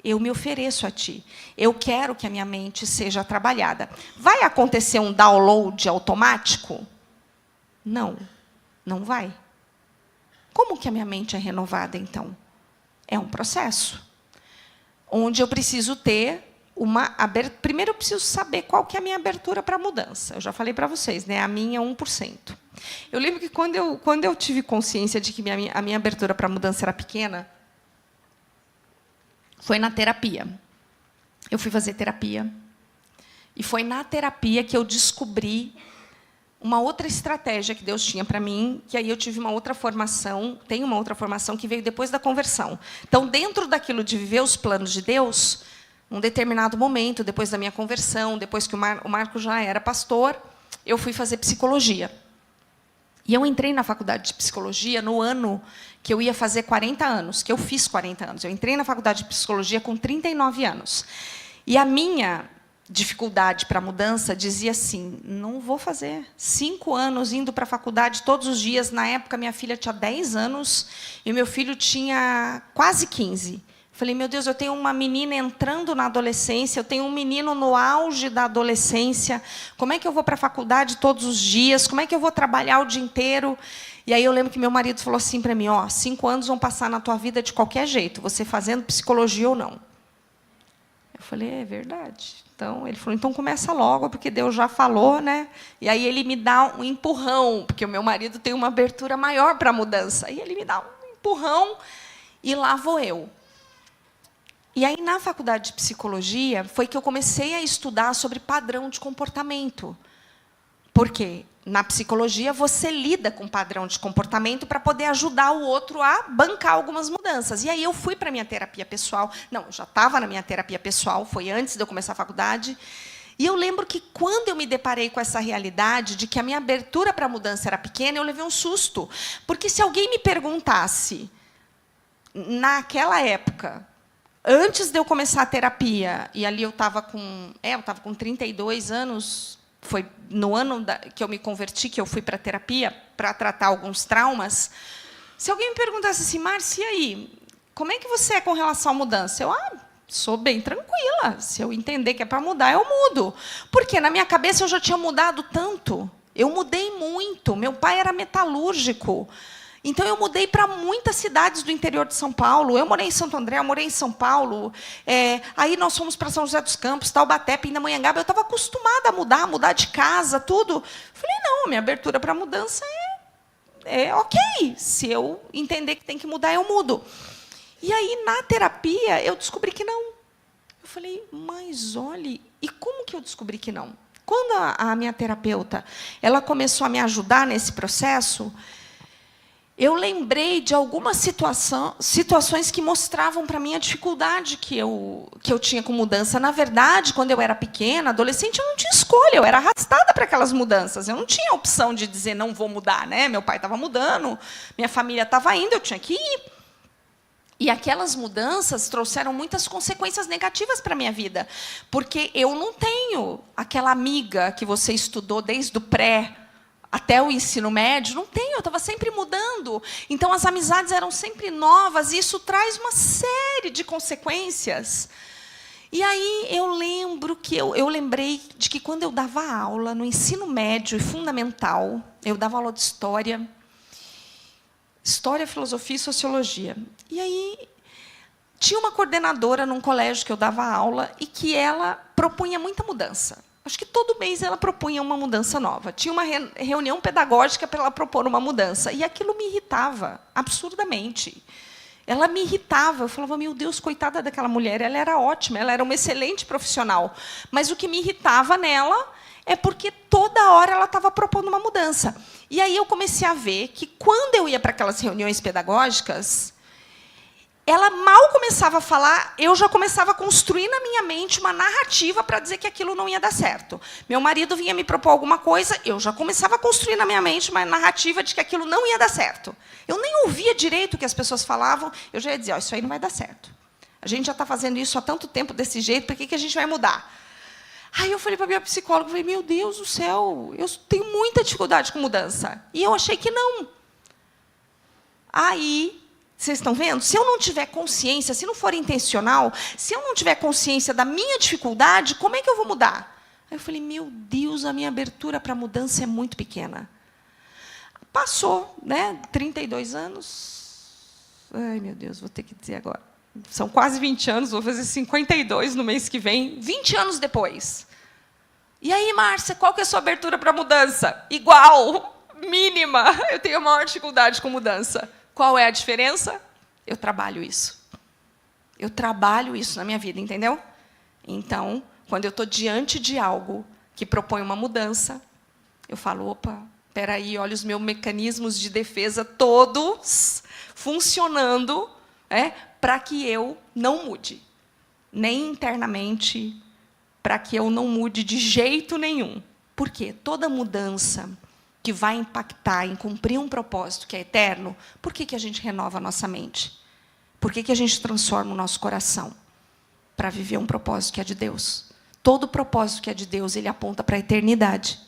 S1: eu me ofereço a Ti. Eu quero que a minha mente seja trabalhada. Vai acontecer um download automático? Não, não vai. Como que a minha mente é renovada, então? É um processo, onde eu preciso ter uma abertura. Primeiro, eu preciso saber qual que é a minha abertura para a mudança. Eu já falei para vocês, né? A minha é 1%. Eu lembro que quando eu tive consciência de que a minha abertura para a mudança era pequena, foi na terapia. Eu fui fazer terapia. E foi na terapia que eu descobri uma outra estratégia que Deus tinha para mim, que aí eu tive uma outra formação, tenho uma outra formação que veio depois da conversão. Então, dentro daquilo de viver os planos de Deus, num determinado momento, depois da minha conversão, depois que o Marco já era pastor, eu fui fazer psicologia. E eu entrei na faculdade de psicologia no ano que eu ia fazer 40 anos, que eu fiz 40 anos. Eu entrei na faculdade de psicologia com 39 anos. E a minha dificuldade para a mudança dizia assim, não vou fazer 5 anos indo para a faculdade todos os dias. Na época, minha filha tinha 10 anos e meu filho tinha quase 15. Falei, meu Deus, eu tenho uma menina entrando na adolescência, eu tenho um menino no auge da adolescência, como é que eu vou para a faculdade todos os dias? Como é que eu vou trabalhar o dia inteiro? E aí eu lembro que meu marido falou assim para mim, 5 anos vão passar na tua vida de qualquer jeito, você fazendo psicologia ou não. Eu falei, é verdade. Então, ele falou, então começa logo, porque Deus já falou, né? E aí ele me dá um empurrão, porque o meu marido tem uma abertura maior para a mudança. E ele me dá um empurrão e lá vou eu. E aí, na faculdade de psicologia, foi que eu comecei a estudar sobre padrão de comportamento. Por quê? Na psicologia, você lida com padrão de comportamento para poder ajudar o outro a bancar algumas mudanças. E aí eu fui para a minha terapia pessoal. Não, eu já estava na minha terapia pessoal, foi antes de eu começar a faculdade. E eu lembro que, quando eu me deparei com essa realidade de que a minha abertura para a mudança era pequena, eu levei um susto. Porque se alguém me perguntasse, naquela época, antes de eu começar a terapia, e ali eu estava com 32 anos, foi no ano que eu me converti, que eu fui para a terapia, para tratar alguns traumas. Se alguém me perguntasse assim, Márcia, e aí, como é que você é com relação à mudança? Eu sou bem tranquila. Se eu entender que é para mudar, eu mudo. Porque na minha cabeça eu já tinha mudado tanto. Eu mudei muito. Meu pai era metalúrgico. Então, eu mudei para muitas cidades do interior de São Paulo. Eu morei em Santo André, eu morei em São Paulo. Aí nós fomos para São José dos Campos, Taubaté, Pindamonhangaba. Eu estava acostumada a mudar de casa, tudo. Falei, não, a minha abertura para a mudança é ok. Se eu entender que tem que mudar, eu mudo. E aí, na terapia, eu descobri que não. Eu falei, mas olhe, e como que eu descobri que não? Quando a minha terapeuta ela começou a me ajudar nesse processo, eu lembrei de algumas situações que mostravam para mim a dificuldade que eu tinha com mudança. Na verdade, quando eu era pequena, adolescente, eu não tinha escolha, eu era arrastada para aquelas mudanças. Eu não tinha opção de dizer, não vou mudar, né? Meu pai estava mudando, minha família estava indo, eu tinha que ir. E aquelas mudanças trouxeram muitas consequências negativas para a minha vida. Porque eu não tenho aquela amiga que você estudou desde o pré até o ensino médio, não tenho, eu estava sempre mudando. Então, as amizades eram sempre novas, e isso traz uma série de consequências. E aí eu lembro que eu lembrei de que, quando eu dava aula no ensino médio e fundamental, eu dava aula de história, filosofia e sociologia. E aí tinha uma coordenadora num colégio que eu dava aula e que ela propunha muita mudança. Acho que todo mês ela propunha uma mudança nova. Tinha uma reunião pedagógica para ela propor uma mudança. E aquilo me irritava absurdamente. Ela me irritava. Eu falava, meu Deus, coitada daquela mulher. Ela era ótima, ela era uma excelente profissional. Mas o que me irritava nela é porque toda hora ela estava propondo uma mudança. E aí eu comecei a ver que, quando eu ia para aquelas reuniões pedagógicas, ela mal começava a falar, eu já começava a construir na minha mente uma narrativa para dizer que aquilo não ia dar certo. Meu marido vinha me propor alguma coisa, eu já começava a construir na minha mente uma narrativa de que aquilo não ia dar certo. Eu nem ouvia direito o que as pessoas falavam, eu já ia dizer, isso aí não vai dar certo. A gente já está fazendo isso há tanto tempo desse jeito, por que a gente vai mudar? Aí eu falei para a minha psicóloga, falei, meu Deus do céu, eu tenho muita dificuldade com mudança. E eu achei que não. Aí, vocês estão vendo? Se eu não tiver consciência, se não for intencional, se eu não tiver consciência da minha dificuldade, como é que eu vou mudar? Aí eu falei, meu Deus, a minha abertura para a mudança é muito pequena. Passou, né? 32 anos. Ai, meu Deus, vou ter que dizer agora. São quase 20 anos, vou fazer 52 no mês que vem. 20 anos depois. E aí, Márcia, qual que é a sua abertura para a mudança? Igual, mínima. Eu tenho a maior dificuldade com mudança. Qual é a diferença? Eu trabalho isso. Eu trabalho isso na minha vida, entendeu? Então, quando eu estou diante de algo que propõe uma mudança, eu falo, opa, espera aí, olha os meus mecanismos de defesa todos funcionando, para que eu não mude. Nem internamente, para que eu não mude de jeito nenhum. Por quê? Toda mudança que vai impactar em cumprir um propósito que é eterno, por que a gente renova a nossa mente? Por que a gente transforma o nosso coração? Para viver um propósito que é de Deus. Todo propósito que é de Deus, ele aponta para a eternidade.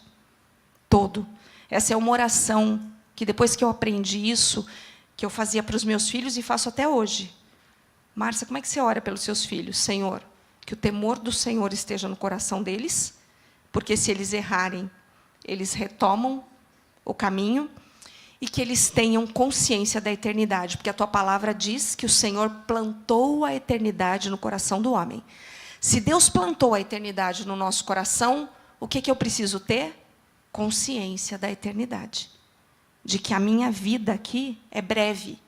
S1: Todo. Essa é uma oração que, depois que eu aprendi isso, que eu fazia para os meus filhos e faço até hoje. Márcia, como é que você ora pelos seus filhos? Senhor, que o temor do Senhor esteja no coração deles, porque se eles errarem, eles retomam o caminho, e que eles tenham consciência da eternidade, porque a tua palavra diz que o Senhor plantou a eternidade no coração do homem. Se Deus plantou a eternidade no nosso coração, o que eu preciso ter? Consciência da eternidade. De que a minha vida aqui é breve,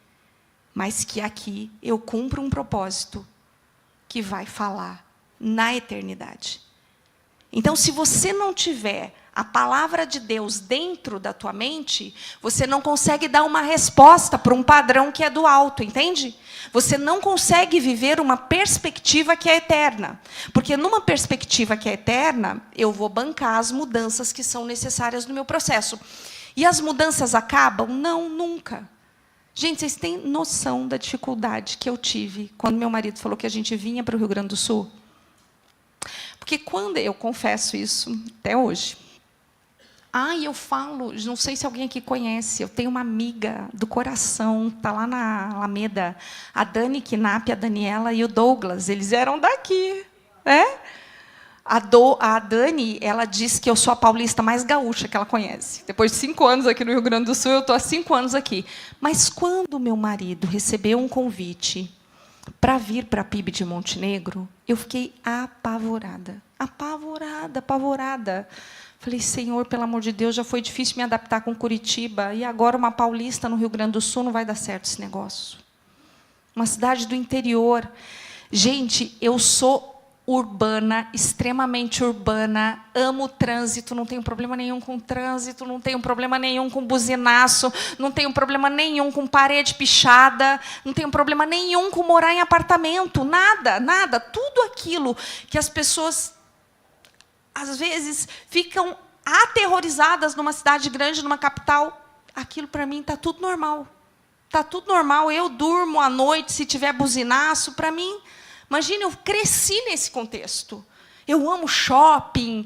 S1: mas que aqui eu cumpro um propósito que vai falar na eternidade. Então, se você não tiver a palavra de Deus dentro da tua mente, você não consegue dar uma resposta para um padrão que é do alto, entende? Você não consegue viver uma perspectiva que é eterna. Porque numa perspectiva que é eterna, eu vou bancar as mudanças que são necessárias no meu processo. E as mudanças acabam? Não, nunca. Gente, vocês têm noção da dificuldade que eu tive quando meu marido falou que a gente vinha para o Rio Grande do Sul? Porque quando eu confesso isso, até hoje, eu falo, não sei se alguém aqui conhece, eu tenho uma amiga do coração, está lá na Alameda, a Dani Knapp, a Daniela e o Douglas, eles eram daqui. A Dani, ela diz que eu sou a paulista mais gaúcha que ela conhece. Depois de 5 anos aqui no Rio Grande do Sul, eu estou há 5 anos aqui. Mas quando meu marido recebeu um convite para vir para a PIB de Montenegro, eu fiquei apavorada. Apavorada. Falei, Senhor, pelo amor de Deus, já foi difícil me adaptar com Curitiba, e agora uma paulista no Rio Grande do Sul, não vai dar certo esse negócio. Uma cidade do interior. Gente, eu sou urbana, extremamente urbana, amo o trânsito, não tenho problema nenhum com trânsito, não tenho problema nenhum com buzinaço, não tenho problema nenhum com parede pichada, não tenho problema nenhum com morar em apartamento, nada. Tudo aquilo que as pessoas, às vezes, ficam aterrorizadas numa cidade grande, numa capital, aquilo, para mim, está tudo normal. Está tudo normal. Eu durmo à noite, se tiver buzinaço, para mim. Imagina, eu cresci nesse contexto. Eu amo shopping.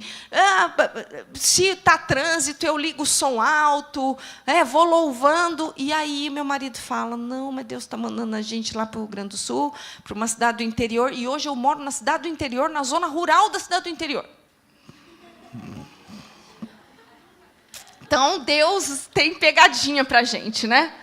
S1: Se está trânsito, eu ligo o som alto, vou louvando. E aí meu marido fala, não, mas Deus está mandando a gente lá para o Rio Grande do Sul, para uma cidade do interior. E hoje eu moro na cidade do interior, na zona rural da cidade do interior. Então, Deus tem pegadinha para a gente, né?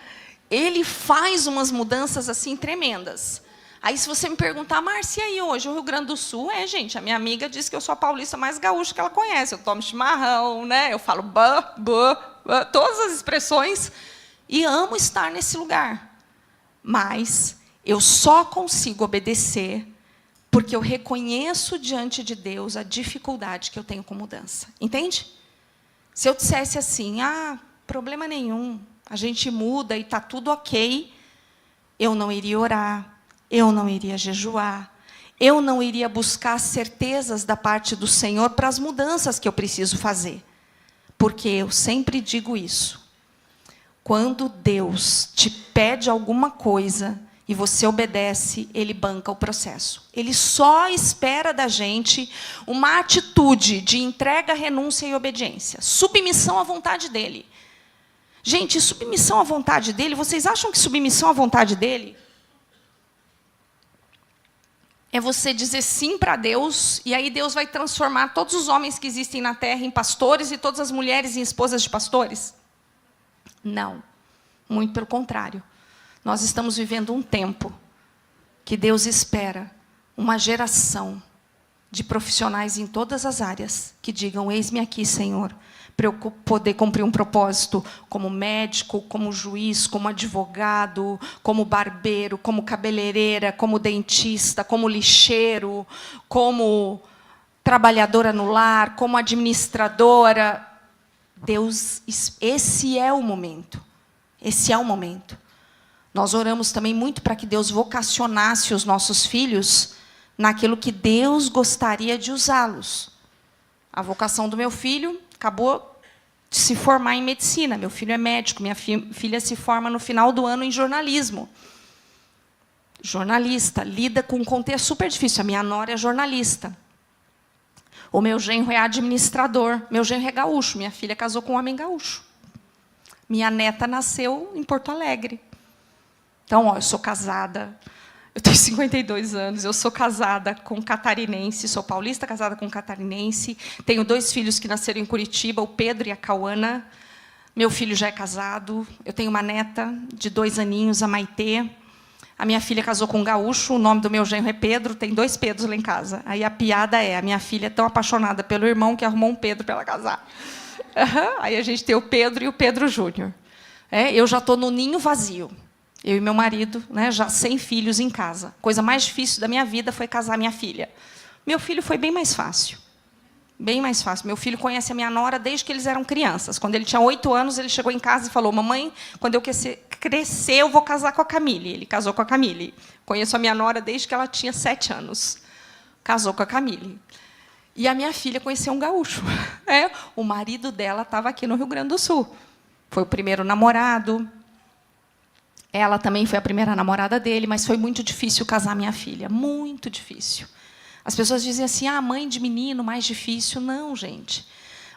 S1: Ele faz umas mudanças assim tremendas. Aí, se você me perguntar, Márcia, e aí hoje, o Rio Grande do Sul, gente, a minha amiga diz que eu sou a paulista mais gaúcha que ela conhece. Eu tomo chimarrão, eu falo todas as expressões, e amo estar nesse lugar. Mas eu só consigo obedecer porque eu reconheço diante de Deus a dificuldade que eu tenho com mudança. Entende? Se eu dissesse assim, problema nenhum, a gente muda e está tudo ok, eu não iria orar, eu não iria jejuar, eu não iria buscar certezas da parte do Senhor para as mudanças que eu preciso fazer. Porque eu sempre digo isso. Quando Deus te pede alguma coisa e você obedece, Ele banca o processo. Ele só espera da gente uma atitude de entrega, renúncia e obediência. Submissão à vontade dEle. Gente, submissão à vontade dEle, vocês acham que submissão à vontade dEle é você dizer sim para Deus, e aí Deus vai transformar todos os homens que existem na terra em pastores e todas as mulheres em esposas de pastores? Não. Muito pelo contrário. Nós estamos vivendo um tempo que Deus espera uma geração de profissionais em todas as áreas que digam: eis-me aqui, Senhor, para eu poder cumprir um propósito como médico, como juiz, como advogado, como barbeiro, como cabeleireira, como dentista, como lixeiro, como trabalhadora no lar, como administradora. Deus, esse é o momento. Esse é o momento. Nós oramos também muito para que Deus vocacionasse os nossos filhos naquilo que Deus gostaria de usá-los. A vocação do meu filho acabou de se formar em medicina. Meu filho é médico, minha filha se forma no final do ano em jornalismo. Jornalista, lida com um contexto super difícil. A minha nora é jornalista. O meu genro é administrador. Meu genro é gaúcho. Minha filha casou com um homem gaúcho. Minha neta nasceu em Porto Alegre. Então, eu sou casada. Eu tenho 52 anos. Eu sou casada com catarinense. Sou paulista, casada com catarinense. Tenho 2 filhos que nasceram em Curitiba, o Pedro e a Cauana. Meu filho já é casado. Eu tenho uma neta de 2 aninhos, a Maitê. A minha filha casou com um gaúcho, o nome do meu genro é Pedro, tem 2 Pedros lá em casa. Aí a piada é: a minha filha é tão apaixonada pelo irmão que arrumou um Pedro para ela casar. Aí a gente tem o Pedro e o Pedro Júnior. Eu já estou no ninho vazio. Eu e meu marido, já sem filhos em casa. A coisa mais difícil da minha vida foi casar minha filha. Meu filho foi bem mais fácil. Bem mais fácil. Meu filho conhece a minha nora desde que eles eram crianças. Quando ele tinha 8 anos, ele chegou em casa e falou: mamãe, quando eu crescer, eu vou casar com a Camille. Ele casou com a Camille. Conheço a minha nora desde que ela tinha 7 anos. Casou com a Camille. E a minha filha conheceu um gaúcho. O marido dela estava aqui no Rio Grande do Sul. Foi o primeiro namorado. Ela também foi a primeira namorada dele, mas foi muito difícil casar minha filha. Muito difícil. As pessoas dizem assim: mãe de menino, mais difícil. Não, gente.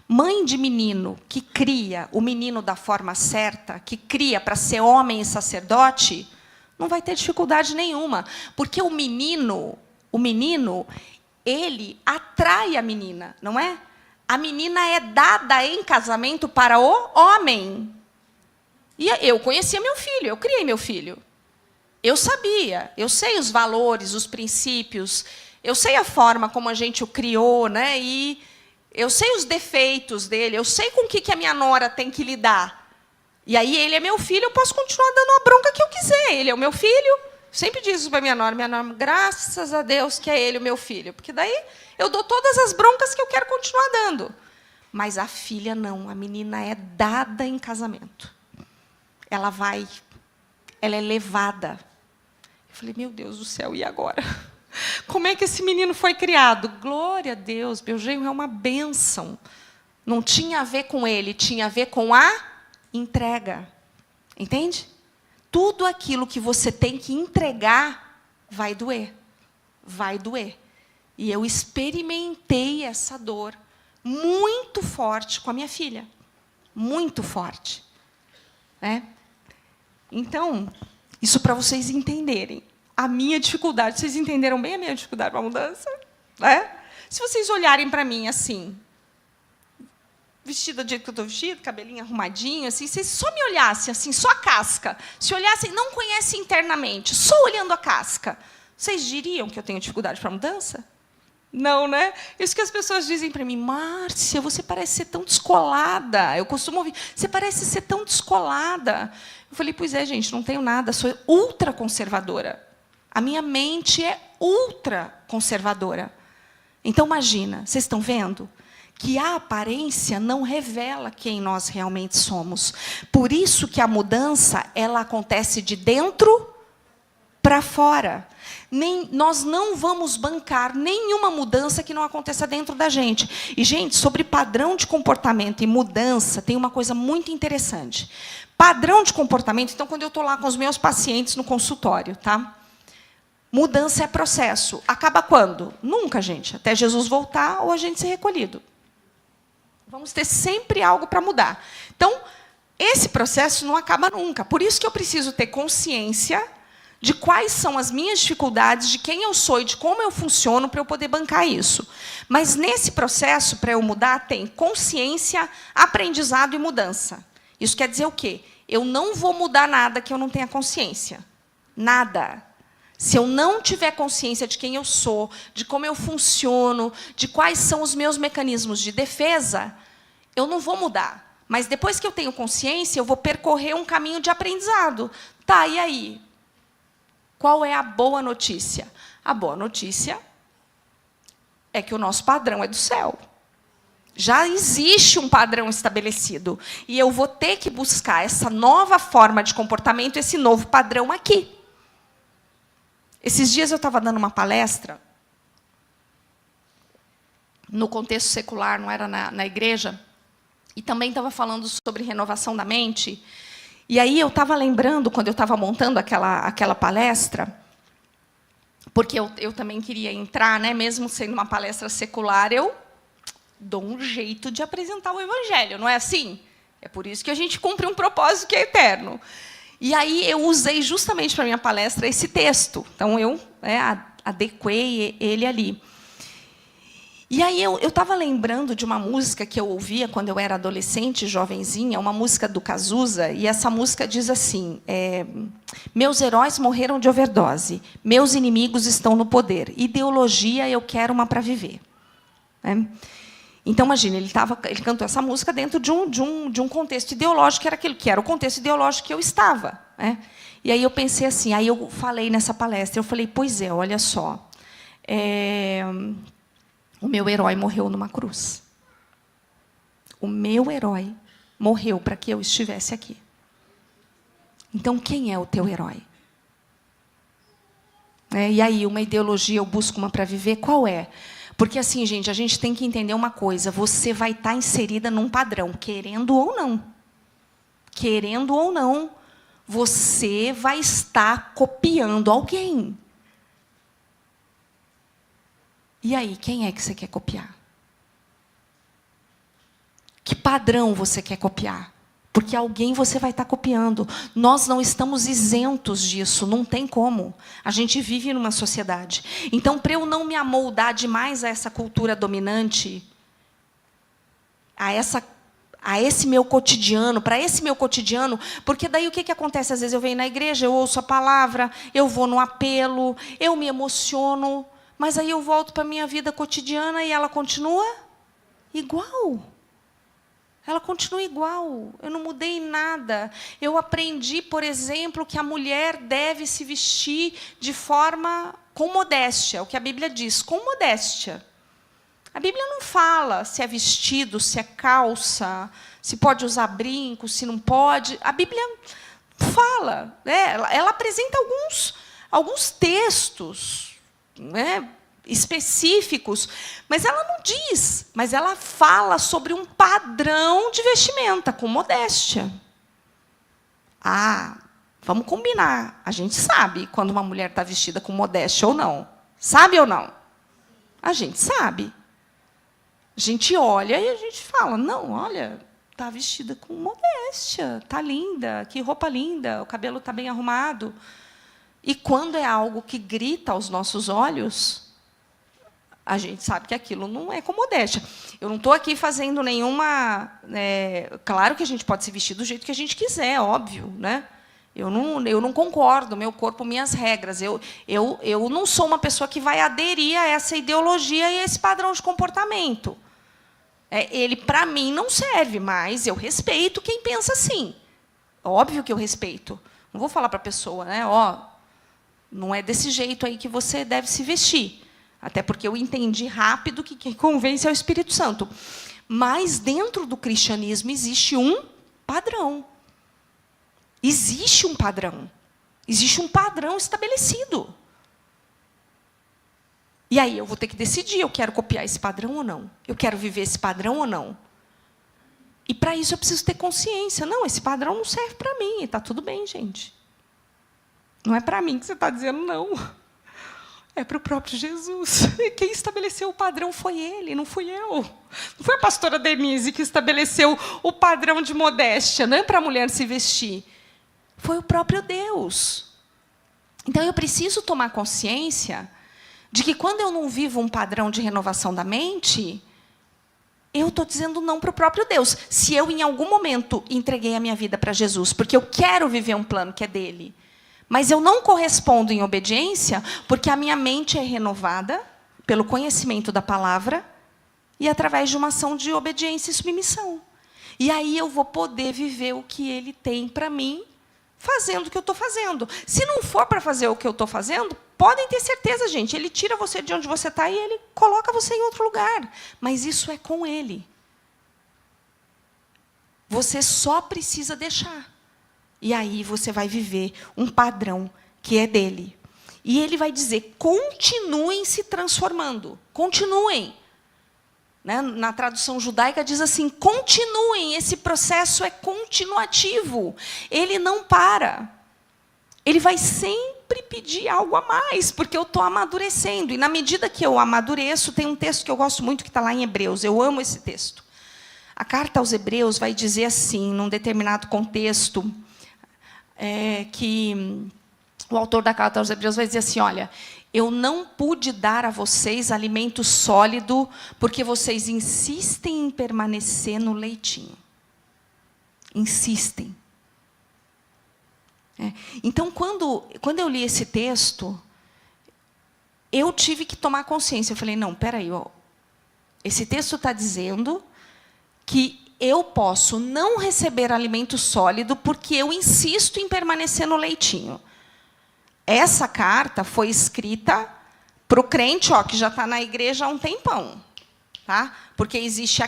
S1: Mãe de menino que cria o menino da forma certa, que cria para ser homem e sacerdote, não vai ter dificuldade nenhuma. Porque o menino, ele atrai a menina, não é? A menina é dada em casamento para o homem. E eu conhecia meu filho, eu criei meu filho. Eu sabia, eu sei os valores, os princípios, eu sei a forma como a gente o criou, e eu sei os defeitos dele, eu sei com o que a minha nora tem que lidar. E aí ele é meu filho, eu posso continuar dando a bronca que eu quiser. Ele é o meu filho. Sempre digo isso para minha nora, graças a Deus que é ele o meu filho. Porque daí eu dou todas as broncas que eu quero continuar dando. Mas a filha não, a menina é dada em casamento. Ela é levada. Eu falei: meu Deus do céu, e agora? Como é que esse menino foi criado? Glória a Deus, meu genro é uma bênção. Não tinha a ver com ele, tinha a ver com a entrega. Entende? Tudo aquilo que você tem que entregar vai doer. Vai doer. E eu experimentei essa dor muito forte com a minha filha. Muito forte. Então, isso para vocês entenderem. A minha dificuldade, vocês entenderam bem a minha dificuldade para a mudança? Se vocês olharem para mim assim, vestida do jeito que eu estou vestida, cabelinho arrumadinho, assim, vocês só me olhassem assim, só a casca, se olhassem, não conhecem internamente, só olhando a casca, vocês diriam que eu tenho dificuldade para a mudança? Não, né? Isso que as pessoas dizem para mim: Márcia, você parece ser tão descolada. Eu costumo ouvir: você parece ser tão descolada. Eu falei: pois é, gente, não tenho nada, sou ultra conservadora. A minha mente é ultra conservadora. Então, imagina, vocês estão vendo que a aparência não revela quem nós realmente somos. Por isso que a mudança ela acontece de dentro para fora. Nós não vamos bancar nenhuma mudança que não aconteça dentro da gente. E, gente, sobre padrão de comportamento e mudança, tem uma coisa muito interessante. Padrão de comportamento, então, quando eu estou lá com os meus pacientes no consultório, tá? Mudança é processo. Acaba quando? Nunca, gente. Até Jesus voltar ou a gente ser recolhido. Vamos ter sempre algo para mudar. Então, esse processo não acaba nunca. Por isso que eu preciso ter consciência de quais são as minhas dificuldades, de quem eu sou e de como eu funciono para eu poder bancar isso. Mas, nesse processo, para eu mudar, tem consciência, aprendizado e mudança. Isso quer dizer o quê? Eu não vou mudar nada que eu não tenha consciência. Nada. Se eu não tiver consciência de quem eu sou, de como eu funciono, de quais são os meus mecanismos de defesa, eu não vou mudar. Mas depois que eu tenho consciência, eu vou percorrer um caminho de aprendizado. Tá, e aí? Qual é a boa notícia? A boa notícia é que o nosso padrão é do céu. Já existe um padrão estabelecido. E eu vou ter que buscar essa nova forma de comportamento, esse novo padrão aqui. Esses dias eu estava dando uma palestra, no contexto secular, não era na igreja, e também estava falando sobre renovação da mente. E aí eu estava lembrando, quando eu estava montando aquela palestra, porque eu também queria entrar, né, mesmo sendo uma palestra secular, eu dou um jeito de apresentar o Evangelho, não é assim? É por isso que a gente cumpre um propósito que é eterno. E aí eu usei justamente para a minha palestra esse texto. Então, eu adequei ele ali. E aí eu estava lembrando de uma música que eu ouvia quando eu era adolescente, jovenzinha, uma música do Cazuza, e essa música diz assim, meus heróis morreram de overdose, meus inimigos estão no poder, ideologia eu quero uma para viver. Então, imagina, ele cantou essa música dentro de um contexto ideológico, que era aquilo que era o contexto ideológico que eu estava. E aí eu pensei assim, aí eu falei nessa palestra, eu falei, pois é, olha só, o meu herói morreu numa cruz. O meu herói morreu para que eu estivesse aqui. Então, quem é o teu herói? E aí, uma ideologia, eu busco uma para viver, qual é? Porque, assim, gente, a gente tem que entender uma coisa. Você vai estar inserida num padrão, querendo ou não. Querendo ou não, você vai estar copiando alguém. E aí, quem é que você quer copiar? Que padrão você quer copiar? Porque alguém você vai estar copiando. Nós não estamos isentos disso, não tem como. A gente vive numa sociedade. Então, para eu não me amoldar demais a essa cultura dominante, a esse meu cotidiano, para esse meu cotidiano, porque daí o que acontece? Às vezes eu venho na igreja, eu ouço a palavra, eu vou no apelo, eu me emociono, mas aí eu volto para a minha vida cotidiana e ela continua igual. Ela continua igual, eu não mudei em nada. Eu aprendi, por exemplo, que a mulher deve se vestir de forma com modéstia, o que a Bíblia diz, com modéstia. A Bíblia não fala se é vestido, se é calça, se pode usar brinco, se não pode. A Bíblia fala, ela apresenta alguns textos, específicos, mas ela não diz, mas ela fala sobre um padrão de vestimenta, com modéstia. Vamos combinar. A gente sabe quando uma mulher está vestida com modéstia ou não. Sabe ou não? A gente sabe. A gente olha e a gente fala, não, olha, está vestida com modéstia, está linda, que roupa linda, o cabelo está bem arrumado. E quando é algo que grita aos nossos olhos, a gente sabe que aquilo não é com modéstia. Eu não estou aqui fazendo nenhuma... claro que a gente pode se vestir do jeito que a gente quiser, óbvio. Eu não concordo, meu corpo, minhas regras. Eu não sou uma pessoa que vai aderir a essa ideologia e a esse padrão de comportamento. Ele, para mim, não serve, mas eu respeito quem pensa assim. Óbvio que eu respeito. Não vou falar para a pessoa, não é desse jeito aí que você deve se vestir. Até porque eu entendi rápido que quem convence é o Espírito Santo. Mas, dentro do cristianismo, existe um padrão. Existe um padrão. Existe um padrão estabelecido. E aí eu vou ter que decidir, eu quero copiar esse padrão ou não? Eu quero viver esse padrão ou não? E, para isso, eu preciso ter consciência. Não, esse padrão não serve para mim. Está tudo bem, gente. Não é para mim que você está dizendo não. É para o próprio Jesus. E quem estabeleceu o padrão foi ele, não fui eu. Não foi a pastora Denise que estabeleceu o padrão de modéstia, não é para a mulher se vestir. Foi o próprio Deus. Então, eu preciso tomar consciência de que, quando eu não vivo um padrão de renovação da mente, eu estou dizendo não para o próprio Deus. Se eu, em algum momento, entreguei a minha vida para Jesus, porque eu quero viver um plano que é dele, Mas eu não correspondo em obediência porque a minha mente é renovada pelo conhecimento da palavra e através de uma ação de obediência e submissão. E aí eu vou poder viver o que ele tem para mim, fazendo o que eu estou fazendo. Se não for para fazer o que eu estou fazendo, podem ter certeza, gente, ele tira você de onde você está e ele coloca você em outro lugar. Mas isso é com ele. Você só precisa deixar. E aí você vai viver um padrão que é dele. E ele vai dizer, continuem se transformando. Continuem. Né? Na tradução judaica diz assim, continuem, esse processo é continuativo. Ele não para. Ele vai sempre pedir algo a mais, porque eu estou amadurecendo. E na medida que eu amadureço, tem um texto que eu gosto muito, que está lá em Hebreus. Eu amo esse texto. A carta aos Hebreus vai dizer assim, num determinado contexto, que o autor da carta aos Hebreus vai dizer assim, olha, eu não pude dar a vocês alimento sólido, porque vocês insistem em permanecer no leitinho. Insistem. Então, quando eu li esse texto, eu tive que tomar consciência. Eu falei, não, peraí, esse texto está dizendo que eu posso não receber alimento sólido porque eu insisto em permanecer no leitinho. Essa carta foi escrita para o crente, que já está na igreja há um tempão. Tá? Porque existe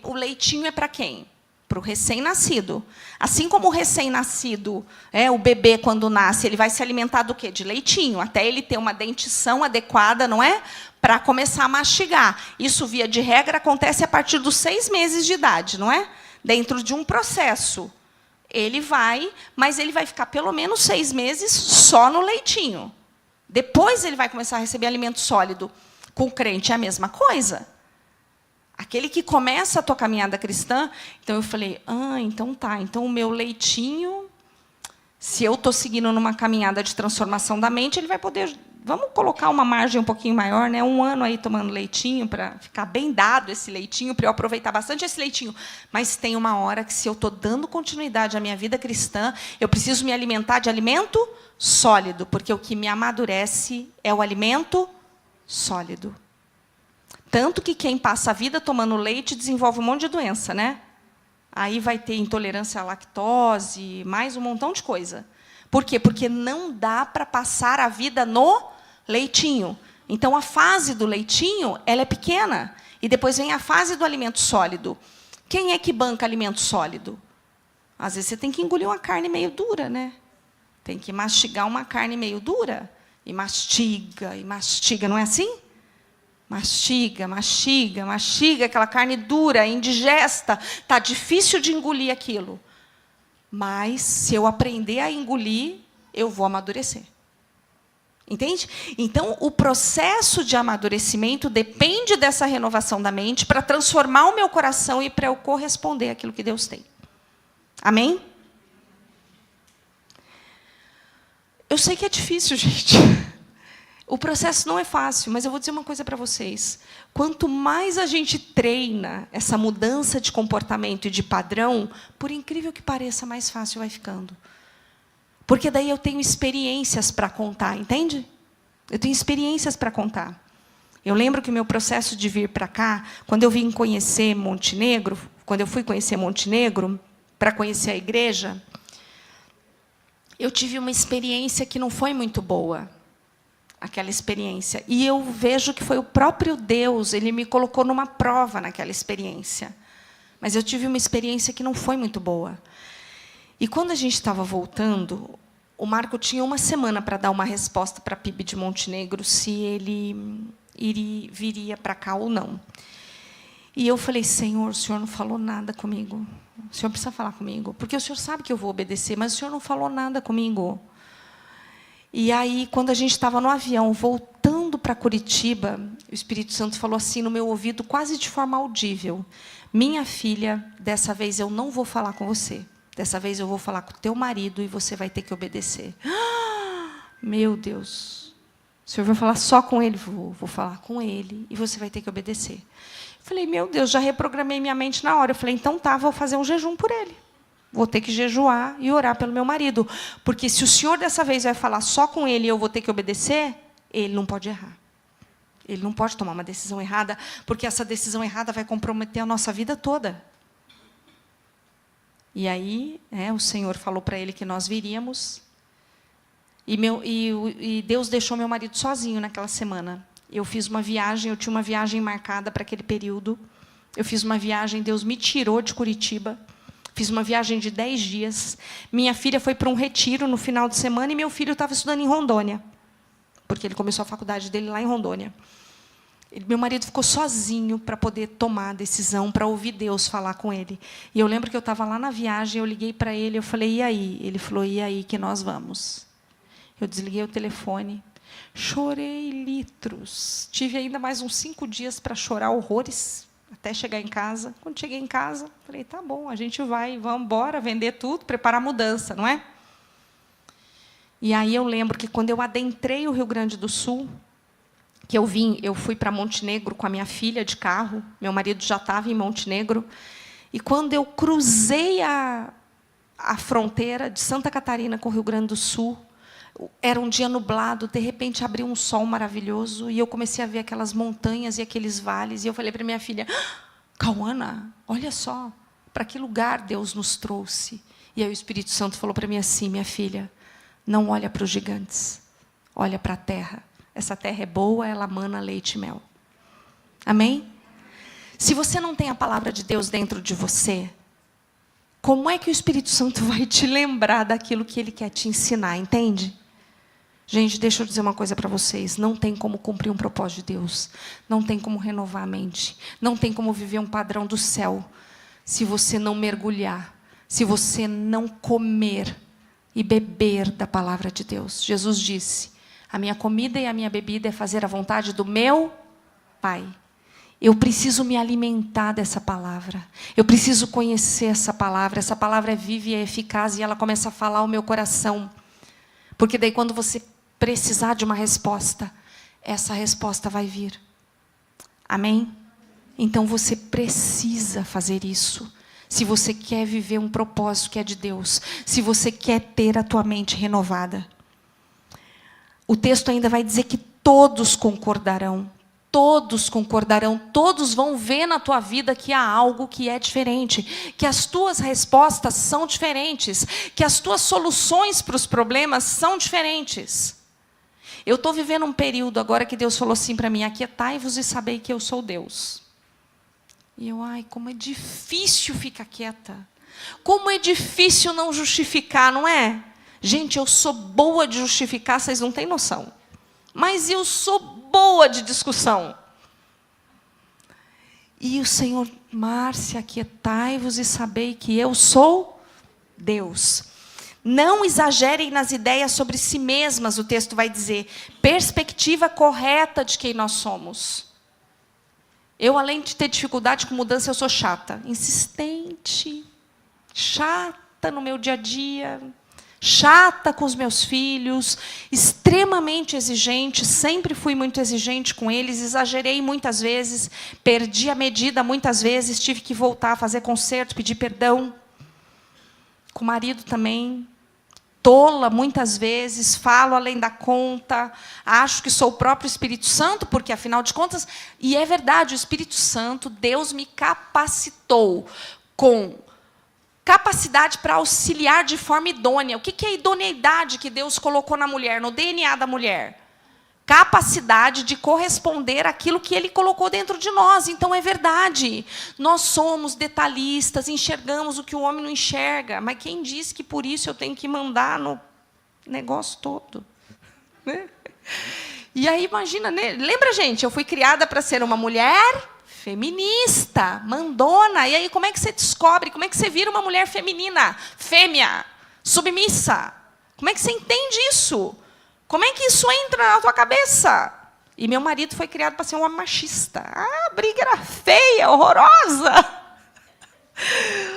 S1: o leitinho é para quem? Para o recém-nascido. Assim como o recém-nascido, o bebê, quando nasce, ele vai se alimentar do quê? De leitinho, até ele ter uma dentição adequada, não é? Para começar a mastigar. Isso, via de regra, acontece a partir dos 6 meses de idade, não é? Dentro de um processo. Ele vai, mas ele vai ficar pelo menos 6 meses só no leitinho. Depois ele vai começar a receber alimento sólido. Com o crente é a mesma coisa. Aquele que começa a tua caminhada cristã, então eu falei, então tá, então o meu leitinho, se eu estou seguindo numa caminhada de transformação da mente, ele vai poder, vamos colocar uma margem um pouquinho maior, né? 1 ano aí tomando leitinho, para ficar bem dado esse leitinho, para eu aproveitar bastante esse leitinho. Mas tem uma hora que, se eu estou dando continuidade à minha vida cristã, eu preciso me alimentar de alimento sólido, porque o que me amadurece é o alimento sólido. Tanto que quem passa a vida tomando leite desenvolve um monte de doença, né? Aí vai ter intolerância à lactose, mais um montão de coisa. Por quê? Porque não dá para passar a vida no leitinho. Então, a fase do leitinho, ela é pequena. E depois vem a fase do alimento sólido. Quem é que banca alimento sólido? Às vezes você tem que engolir uma carne meio dura, né? Tem que mastigar uma carne meio dura. E mastiga, não é assim? Mastiga, mastiga, mastiga, aquela carne dura, indigesta. Está difícil de engolir aquilo. Mas, se eu aprender a engolir, eu vou amadurecer. Entende? Então, o processo de amadurecimento depende dessa renovação da mente para transformar o meu coração e para eu corresponder àquilo que Deus tem. Amém? Eu sei que é difícil, gente. O processo não é fácil, mas eu vou dizer uma coisa para vocês. Quanto mais a gente treina essa mudança de comportamento e de padrão, por incrível que pareça, mais fácil vai ficando. Porque daí eu tenho experiências para contar, entende? Eu tenho experiências para contar. Eu lembro que o meu processo de vir para cá, quando eu vim conhecer Montenegro, quando eu fui conhecer Montenegro, para conhecer a igreja, eu tive uma experiência que não foi muito boa. Aquela experiência. E eu vejo que foi o próprio Deus, ele me colocou numa prova naquela experiência. Mas eu tive uma experiência que não foi muito boa. E quando a gente estava voltando, o Marco tinha 1 semana para dar uma resposta para a PIB de Montenegro, se ele viria para cá ou não. E eu falei, Senhor, o Senhor não falou nada comigo. O Senhor precisa falar comigo. Porque o Senhor sabe que eu vou obedecer, mas o Senhor não falou nada comigo. E aí, quando a gente estava no avião, voltando para Curitiba, o Espírito Santo falou assim no meu ouvido, quase de forma audível, minha filha, dessa vez eu não vou falar com você. Dessa vez eu vou falar com o teu marido e você vai ter que obedecer. Meu Deus. O Senhor vai falar só com ele? Vou falar com ele e você vai ter que obedecer. Eu falei, meu Deus, já reprogramei minha mente na hora. Eu falei, então tá, vou fazer um jejum por ele. vou ter que jejuar e orar pelo meu marido. Porque se o Senhor dessa vez vai falar só com ele e eu vou ter que obedecer, ele não pode errar. Ele não pode tomar uma decisão errada, porque essa decisão errada vai comprometer a nossa vida toda. E aí, o Senhor falou para ele que nós viríamos. E Deus deixou meu marido sozinho naquela semana. Eu fiz uma viagem, eu tinha uma viagem marcada para aquele período. Eu fiz uma viagem, Deus me tirou de Curitiba. Fiz uma viagem de 10 dias. Minha filha foi para um retiro no final de semana e meu filho estava estudando em Rondônia. Porque ele começou a faculdade dele lá em Rondônia. Meu marido ficou sozinho para poder tomar a decisão, para ouvir Deus falar com ele. E eu lembro que eu estava lá na viagem, eu liguei para ele, eu falei, e aí? Ele falou, e aí que nós vamos? Eu desliguei o telefone, chorei litros. Tive ainda mais uns 5 dias para chorar horrores, até chegar em casa. Quando cheguei em casa, falei, tá bom, a gente vai, vamos embora, vender tudo, preparar a mudança, não é? E aí eu lembro que quando eu adentrei o Rio Grande do Sul, que eu fui para Montenegro com a minha filha de carro, meu marido já estava em Montenegro, e quando eu cruzei a fronteira de Santa Catarina com o Rio Grande do Sul, era um dia nublado, de repente abriu um sol maravilhoso, e eu comecei a ver aquelas montanhas e aqueles vales, e eu falei para minha filha, Cauana, olha só, para que lugar Deus nos trouxe. E aí o Espírito Santo falou para mim assim, minha filha, não olha para os gigantes, olha para a terra. Essa terra é boa, ela mana leite e mel. Amém? Se você não tem a palavra de Deus dentro de você, como é que o Espírito Santo vai te lembrar daquilo que ele quer te ensinar, entende? Gente, deixa eu dizer uma coisa para vocês. Não tem como cumprir um propósito de Deus. Não tem como renovar a mente. Não tem como viver um padrão do céu se você não mergulhar, se você não comer e beber da palavra de Deus. Jesus disse, a minha comida e a minha bebida é fazer a vontade do meu Pai. Eu preciso me alimentar dessa palavra. Eu preciso conhecer essa palavra. Essa palavra é viva e é eficaz e ela começa a falar ao meu coração. Porque daí quando você precisar de uma resposta, essa resposta vai vir. Amém? Então você precisa fazer isso. Se você quer viver um propósito que é de Deus. Se você quer ter a tua mente renovada. O texto ainda vai dizer que todos concordarão. Todos concordarão. Todos vão ver na tua vida que há algo que é diferente. Que as tuas respostas são diferentes. Que as tuas soluções para os problemas são diferentes. Eu estou vivendo um período agora que Deus falou assim para mim, aquietai-vos e sabei que eu sou Deus. E eu, como é difícil ficar quieta. Como é difícil não justificar, não é? Gente, eu sou boa de justificar, vocês não têm noção. Mas eu sou boa de discussão. E o Senhor, Márcia, aquietai-vos e sabei que eu sou Deus. Não exagerem nas ideias sobre si mesmas, o texto vai dizer. Perspectiva correta de quem nós somos. Eu, além de ter dificuldade com mudança, eu sou chata. Insistente. Chata no meu dia a dia. Chata com os meus filhos, extremamente exigente, sempre fui muito exigente com eles, exagerei muitas vezes, perdi a medida muitas vezes, tive que voltar a fazer conserto, pedir perdão. Com o marido também, tola muitas vezes, falo além da conta, acho que sou o próprio Espírito Santo, porque afinal de contas, e é verdade, o Espírito Santo, Deus me capacitou com capacidade para auxiliar de forma idônea. O que é a idoneidade que Deus colocou na mulher, no DNA da mulher? Capacidade de corresponder àquilo que Ele colocou dentro de nós. Então, é verdade. Nós somos detalhistas, enxergamos o que o homem não enxerga. Mas quem disse que por isso eu tenho que mandar no negócio todo? E aí, imagina, né? Lembra, gente, eu fui criada para ser uma mulher feminista, mandona. E aí, como é que você descobre? Como é que você vira uma mulher feminina? Fêmea, submissa. Como é que você entende isso? Como é que isso entra na tua cabeça? E meu marido foi criado para ser um homem machista. A briga era feia, horrorosa.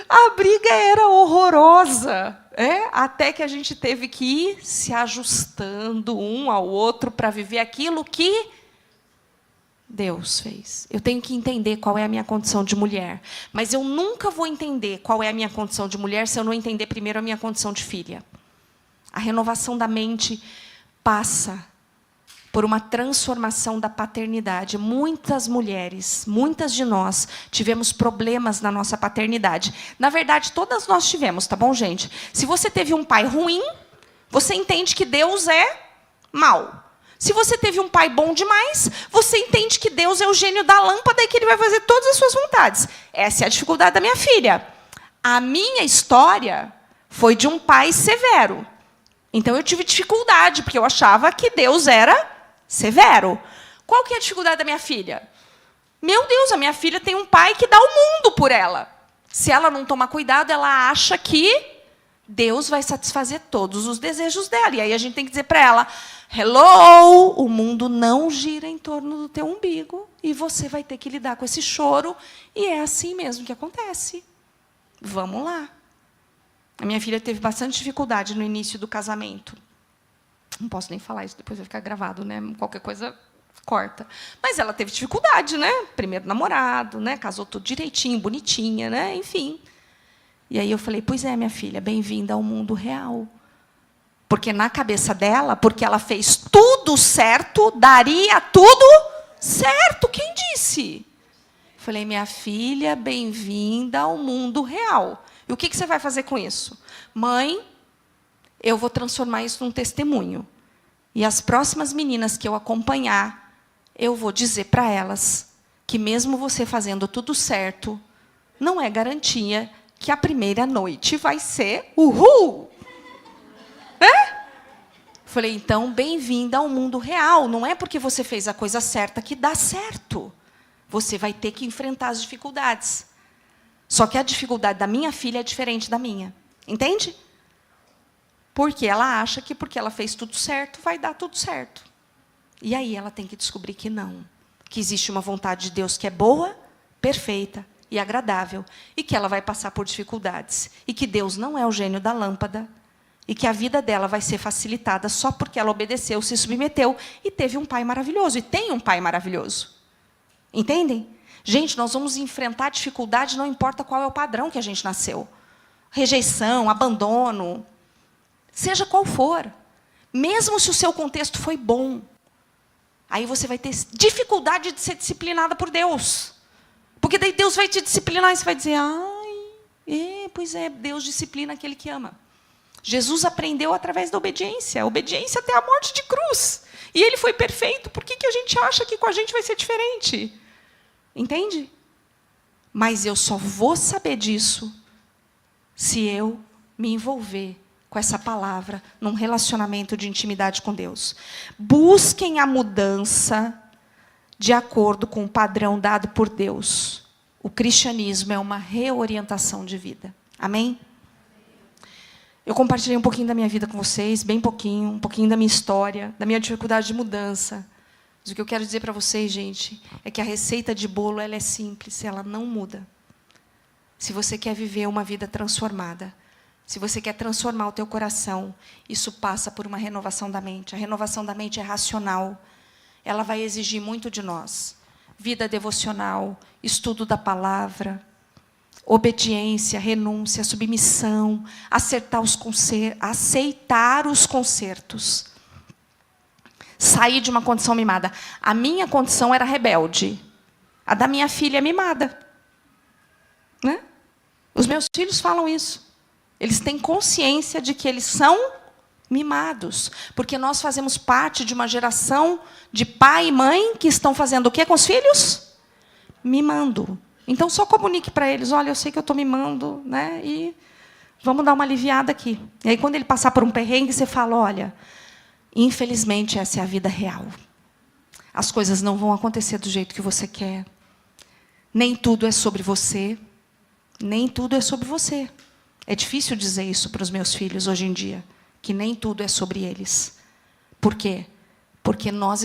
S1: A briga era horrorosa. Até que a gente teve que ir se ajustando um ao outro para viver aquilo que Deus fez. Eu tenho que entender qual é a minha condição de mulher. Mas eu nunca vou entender qual é a minha condição de mulher se eu não entender primeiro a minha condição de filha. A renovação da mente passa por uma transformação da paternidade. Muitas mulheres, muitas de nós, tivemos problemas na nossa paternidade. Na verdade, todas nós tivemos, tá bom, gente? Se você teve um pai ruim, você entende que Deus é mau. Se você teve um pai bom demais, você entende que Deus é o gênio da lâmpada e que Ele vai fazer todas as suas vontades. Essa é a dificuldade da minha filha. A minha história foi de um pai severo. Então, eu tive dificuldade, porque eu achava que Deus era severo. Qual que é a dificuldade da minha filha? Meu Deus, a minha filha tem um pai que dá o mundo por ela. Se ela não tomar cuidado, ela acha que Deus vai satisfazer todos os desejos dela. E aí a gente tem que dizer para ela, hello, o mundo não gira em torno do teu umbigo e você vai ter que lidar com esse choro. E é assim mesmo que acontece. Vamos lá. A minha filha teve bastante dificuldade no início do casamento. Não posso nem falar isso, depois vai ficar gravado, né? Qualquer coisa corta. Mas ela teve dificuldade, né? Primeiro namorado, né? Casou tudo direitinho, bonitinha, né? Enfim. E aí eu falei, pois é, minha filha, bem-vinda ao mundo real. Porque na cabeça dela, porque ela fez tudo certo, daria tudo certo. Quem disse? Falei, minha filha, bem-vinda ao mundo real. E o que você vai fazer com isso? Mãe, eu vou transformar isso num testemunho. E as próximas meninas que eu acompanhar, eu vou dizer para elas que mesmo você fazendo tudo certo, não é garantia que a primeira noite vai ser uhul. Falei, então, bem-vinda ao mundo real. Não é porque você fez a coisa certa que dá certo. Você vai ter que enfrentar as dificuldades. Só que a dificuldade da minha filha é diferente da minha. Entende? Porque ela acha que porque ela fez tudo certo, vai dar tudo certo. E aí ela tem que descobrir que não. Que existe uma vontade de Deus que é boa, perfeita e agradável. E que ela vai passar por dificuldades. E que Deus não é o gênio da lâmpada. E que a vida dela vai ser facilitada só porque ela obedeceu, se submeteu e teve um pai maravilhoso. E tem um pai maravilhoso. Entendem? Gente, nós vamos enfrentar dificuldade, não importa qual é o padrão que a gente nasceu. Rejeição, abandono, seja qual for. Mesmo se o seu contexto foi bom, aí você vai ter dificuldade de ser disciplinada por Deus. Porque daí Deus vai te disciplinar e você vai dizer, pois é, Deus disciplina aquele que ama. Jesus aprendeu através da obediência. Obediência até a morte de cruz. E Ele foi perfeito. Por que a gente acha que com a gente vai ser diferente? Entende? Mas eu só vou saber disso se eu me envolver com essa palavra num relacionamento de intimidade com Deus. Busquem a mudança de acordo com o padrão dado por Deus. O cristianismo é uma reorientação de vida. Amém? Eu compartilhei um pouquinho da minha vida com vocês, bem pouquinho, um pouquinho da minha história, da minha dificuldade de mudança. Mas o que eu quero dizer para vocês, gente, é que a receita de bolo ela é simples, ela não muda. Se você quer viver uma vida transformada, se você quer transformar o teu coração, isso passa por uma renovação da mente. A renovação da mente é racional. Ela vai exigir muito de nós. Vida devocional, estudo da palavra, obediência, renúncia, submissão, aceitar os concertos. Sair de uma condição mimada. A minha condição era rebelde. A da minha filha é mimada. Né? Os meus filhos falam isso. Eles têm consciência de que eles são mimados. Porque nós fazemos parte de uma geração de pai e mãe que estão fazendo o quê com os filhos? Mimando. Então, só comunique para eles, olha, eu sei que eu estou mimando, né? E vamos dar uma aliviada aqui. E aí, quando ele passar por um perrengue, você fala, olha, infelizmente, essa é a vida real. As coisas não vão acontecer do jeito que você quer. Nem tudo é sobre você. Nem tudo é sobre você. É difícil dizer isso para os meus filhos hoje em dia, que nem tudo é sobre eles. Por quê? Porque nós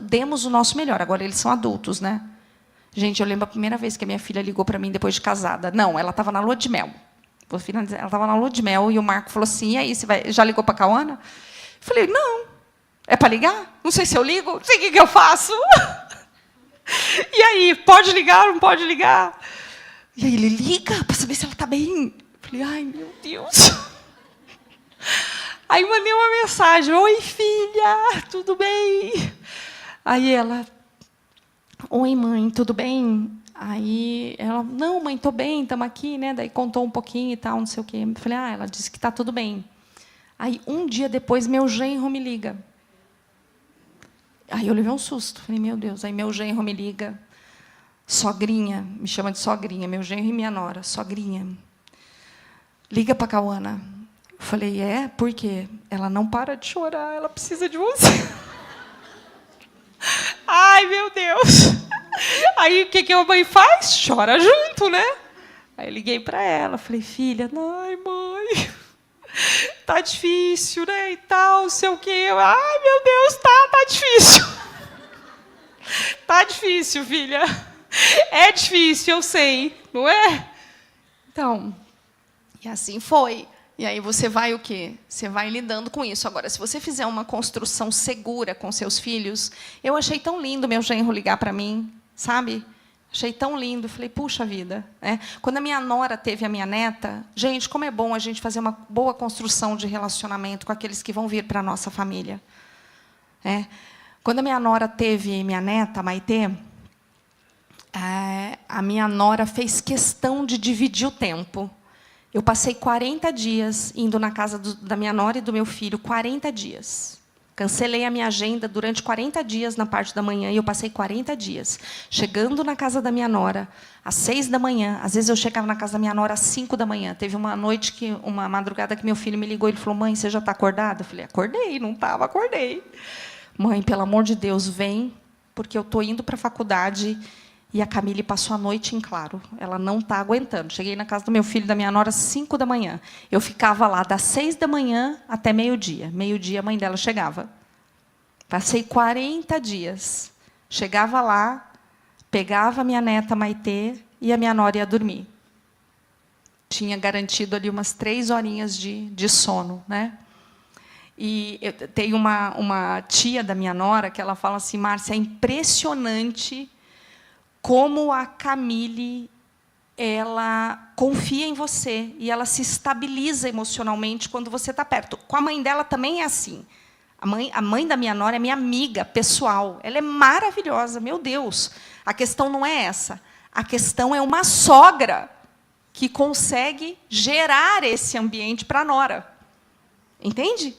S1: demos o nosso melhor. Agora, eles são adultos, né? Gente, eu lembro a primeira vez que a minha filha ligou para mim depois de casada. Não, ela estava na lua de mel. Vou finalizar. Ela estava na lua de mel e o Marco falou assim, e aí, já ligou para a Cauana? Eu falei, não. É para ligar? Não sei se eu ligo. Não sei o que eu faço. E aí, pode ligar, não pode ligar? E aí ele liga para saber se ela está bem. Eu falei, ai, meu Deus. Aí mandei uma mensagem, oi, filha, tudo bem? Aí ela, oi, mãe, tudo bem? Aí ela, não, mãe, estou bem, estamos aqui, né? Daí contou um pouquinho e tal, não sei o quê. Eu falei, ela disse que está tudo bem. Aí, um dia depois, meu genro me liga. Aí eu levei um susto. Falei, meu Deus. Aí meu genro me liga. Sogrinha, me chama de sogrinha, meu genro e minha nora, sogrinha. Liga para a Cauana. Eu falei, por quê? Ela não para de chorar, ela precisa de você. Ai, meu Deus. Aí, o que a mãe faz? Chora junto, né? Aí eu liguei para ela, falei, filha, ai, mãe, tá difícil, né, e tal, não sei o quê. Ai, meu Deus, tá difícil. Tá difícil, filha. É difícil, eu sei, não é? Então, e assim foi. E aí você vai o quê? Você vai lidando com isso. Agora, se você fizer uma construção segura com seus filhos, eu achei tão lindo meu genro ligar para mim, sabe? Achei tão lindo. Falei, puxa vida. Quando a minha nora teve a minha neta, gente, como é bom a gente fazer uma boa construção de relacionamento com aqueles que vão vir para a nossa família. Quando a minha nora teve minha neta, Maitê, a minha nora fez questão de dividir o tempo. Eu passei 40 dias indo na casa da minha nora e do meu filho, 40 dias. Cancelei a minha agenda durante 40 dias na parte da manhã e eu passei 40 dias. Chegando na casa da minha nora, às 6 da manhã, às vezes eu chegava na casa da minha nora às 5 da manhã. Teve uma uma madrugada que meu filho me ligou e ele falou, mãe, você já está acordada? Eu falei, acordei, não estava, acordei. Mãe, pelo amor de Deus, vem, porque eu estou indo para a faculdade. E a Camille passou a noite em claro. Ela não está aguentando. Cheguei na casa do meu filho e da minha nora às 5 da manhã. Eu ficava lá das 6 da manhã até meio-dia. Meio-dia, a mãe dela chegava. Passei 40 dias. Chegava lá, pegava a minha neta Maitê e a minha nora ia dormir. Tinha garantido ali umas 3 horinhas de sono, né? E eu tenho uma tia da minha nora que ela fala assim, Márcia, é impressionante como a Camille, ela confia em você e ela se estabiliza emocionalmente quando você está perto. Com a mãe dela também é assim. A mãe da minha nora é minha amiga pessoal. Ela é maravilhosa, meu Deus. A questão não é essa. A questão é uma sogra que consegue gerar esse ambiente para a nora. Entende?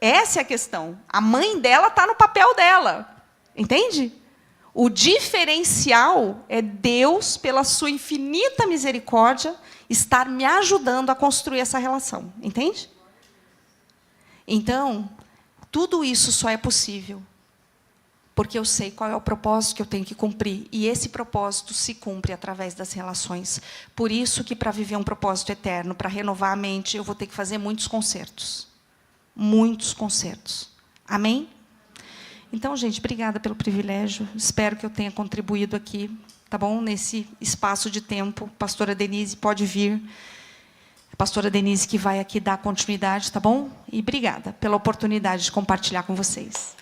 S1: Essa é a questão. A mãe dela está no papel dela. Entende? O diferencial é Deus, pela sua infinita misericórdia, estar me ajudando a construir essa relação. Entende? Então, tudo isso só é possível porque eu sei qual é o propósito que eu tenho que cumprir. E esse propósito se cumpre através das relações. Por isso que, para viver um propósito eterno, para renovar a mente, eu vou ter que fazer muitos concertos. Muitos concertos. Amém? Então, gente, obrigada pelo privilégio. Espero que eu tenha contribuído aqui, tá bom? Nesse espaço de tempo. Pastora Denise pode vir. A pastora Denise que vai aqui dar continuidade, tá bom? E obrigada pela oportunidade de compartilhar com vocês.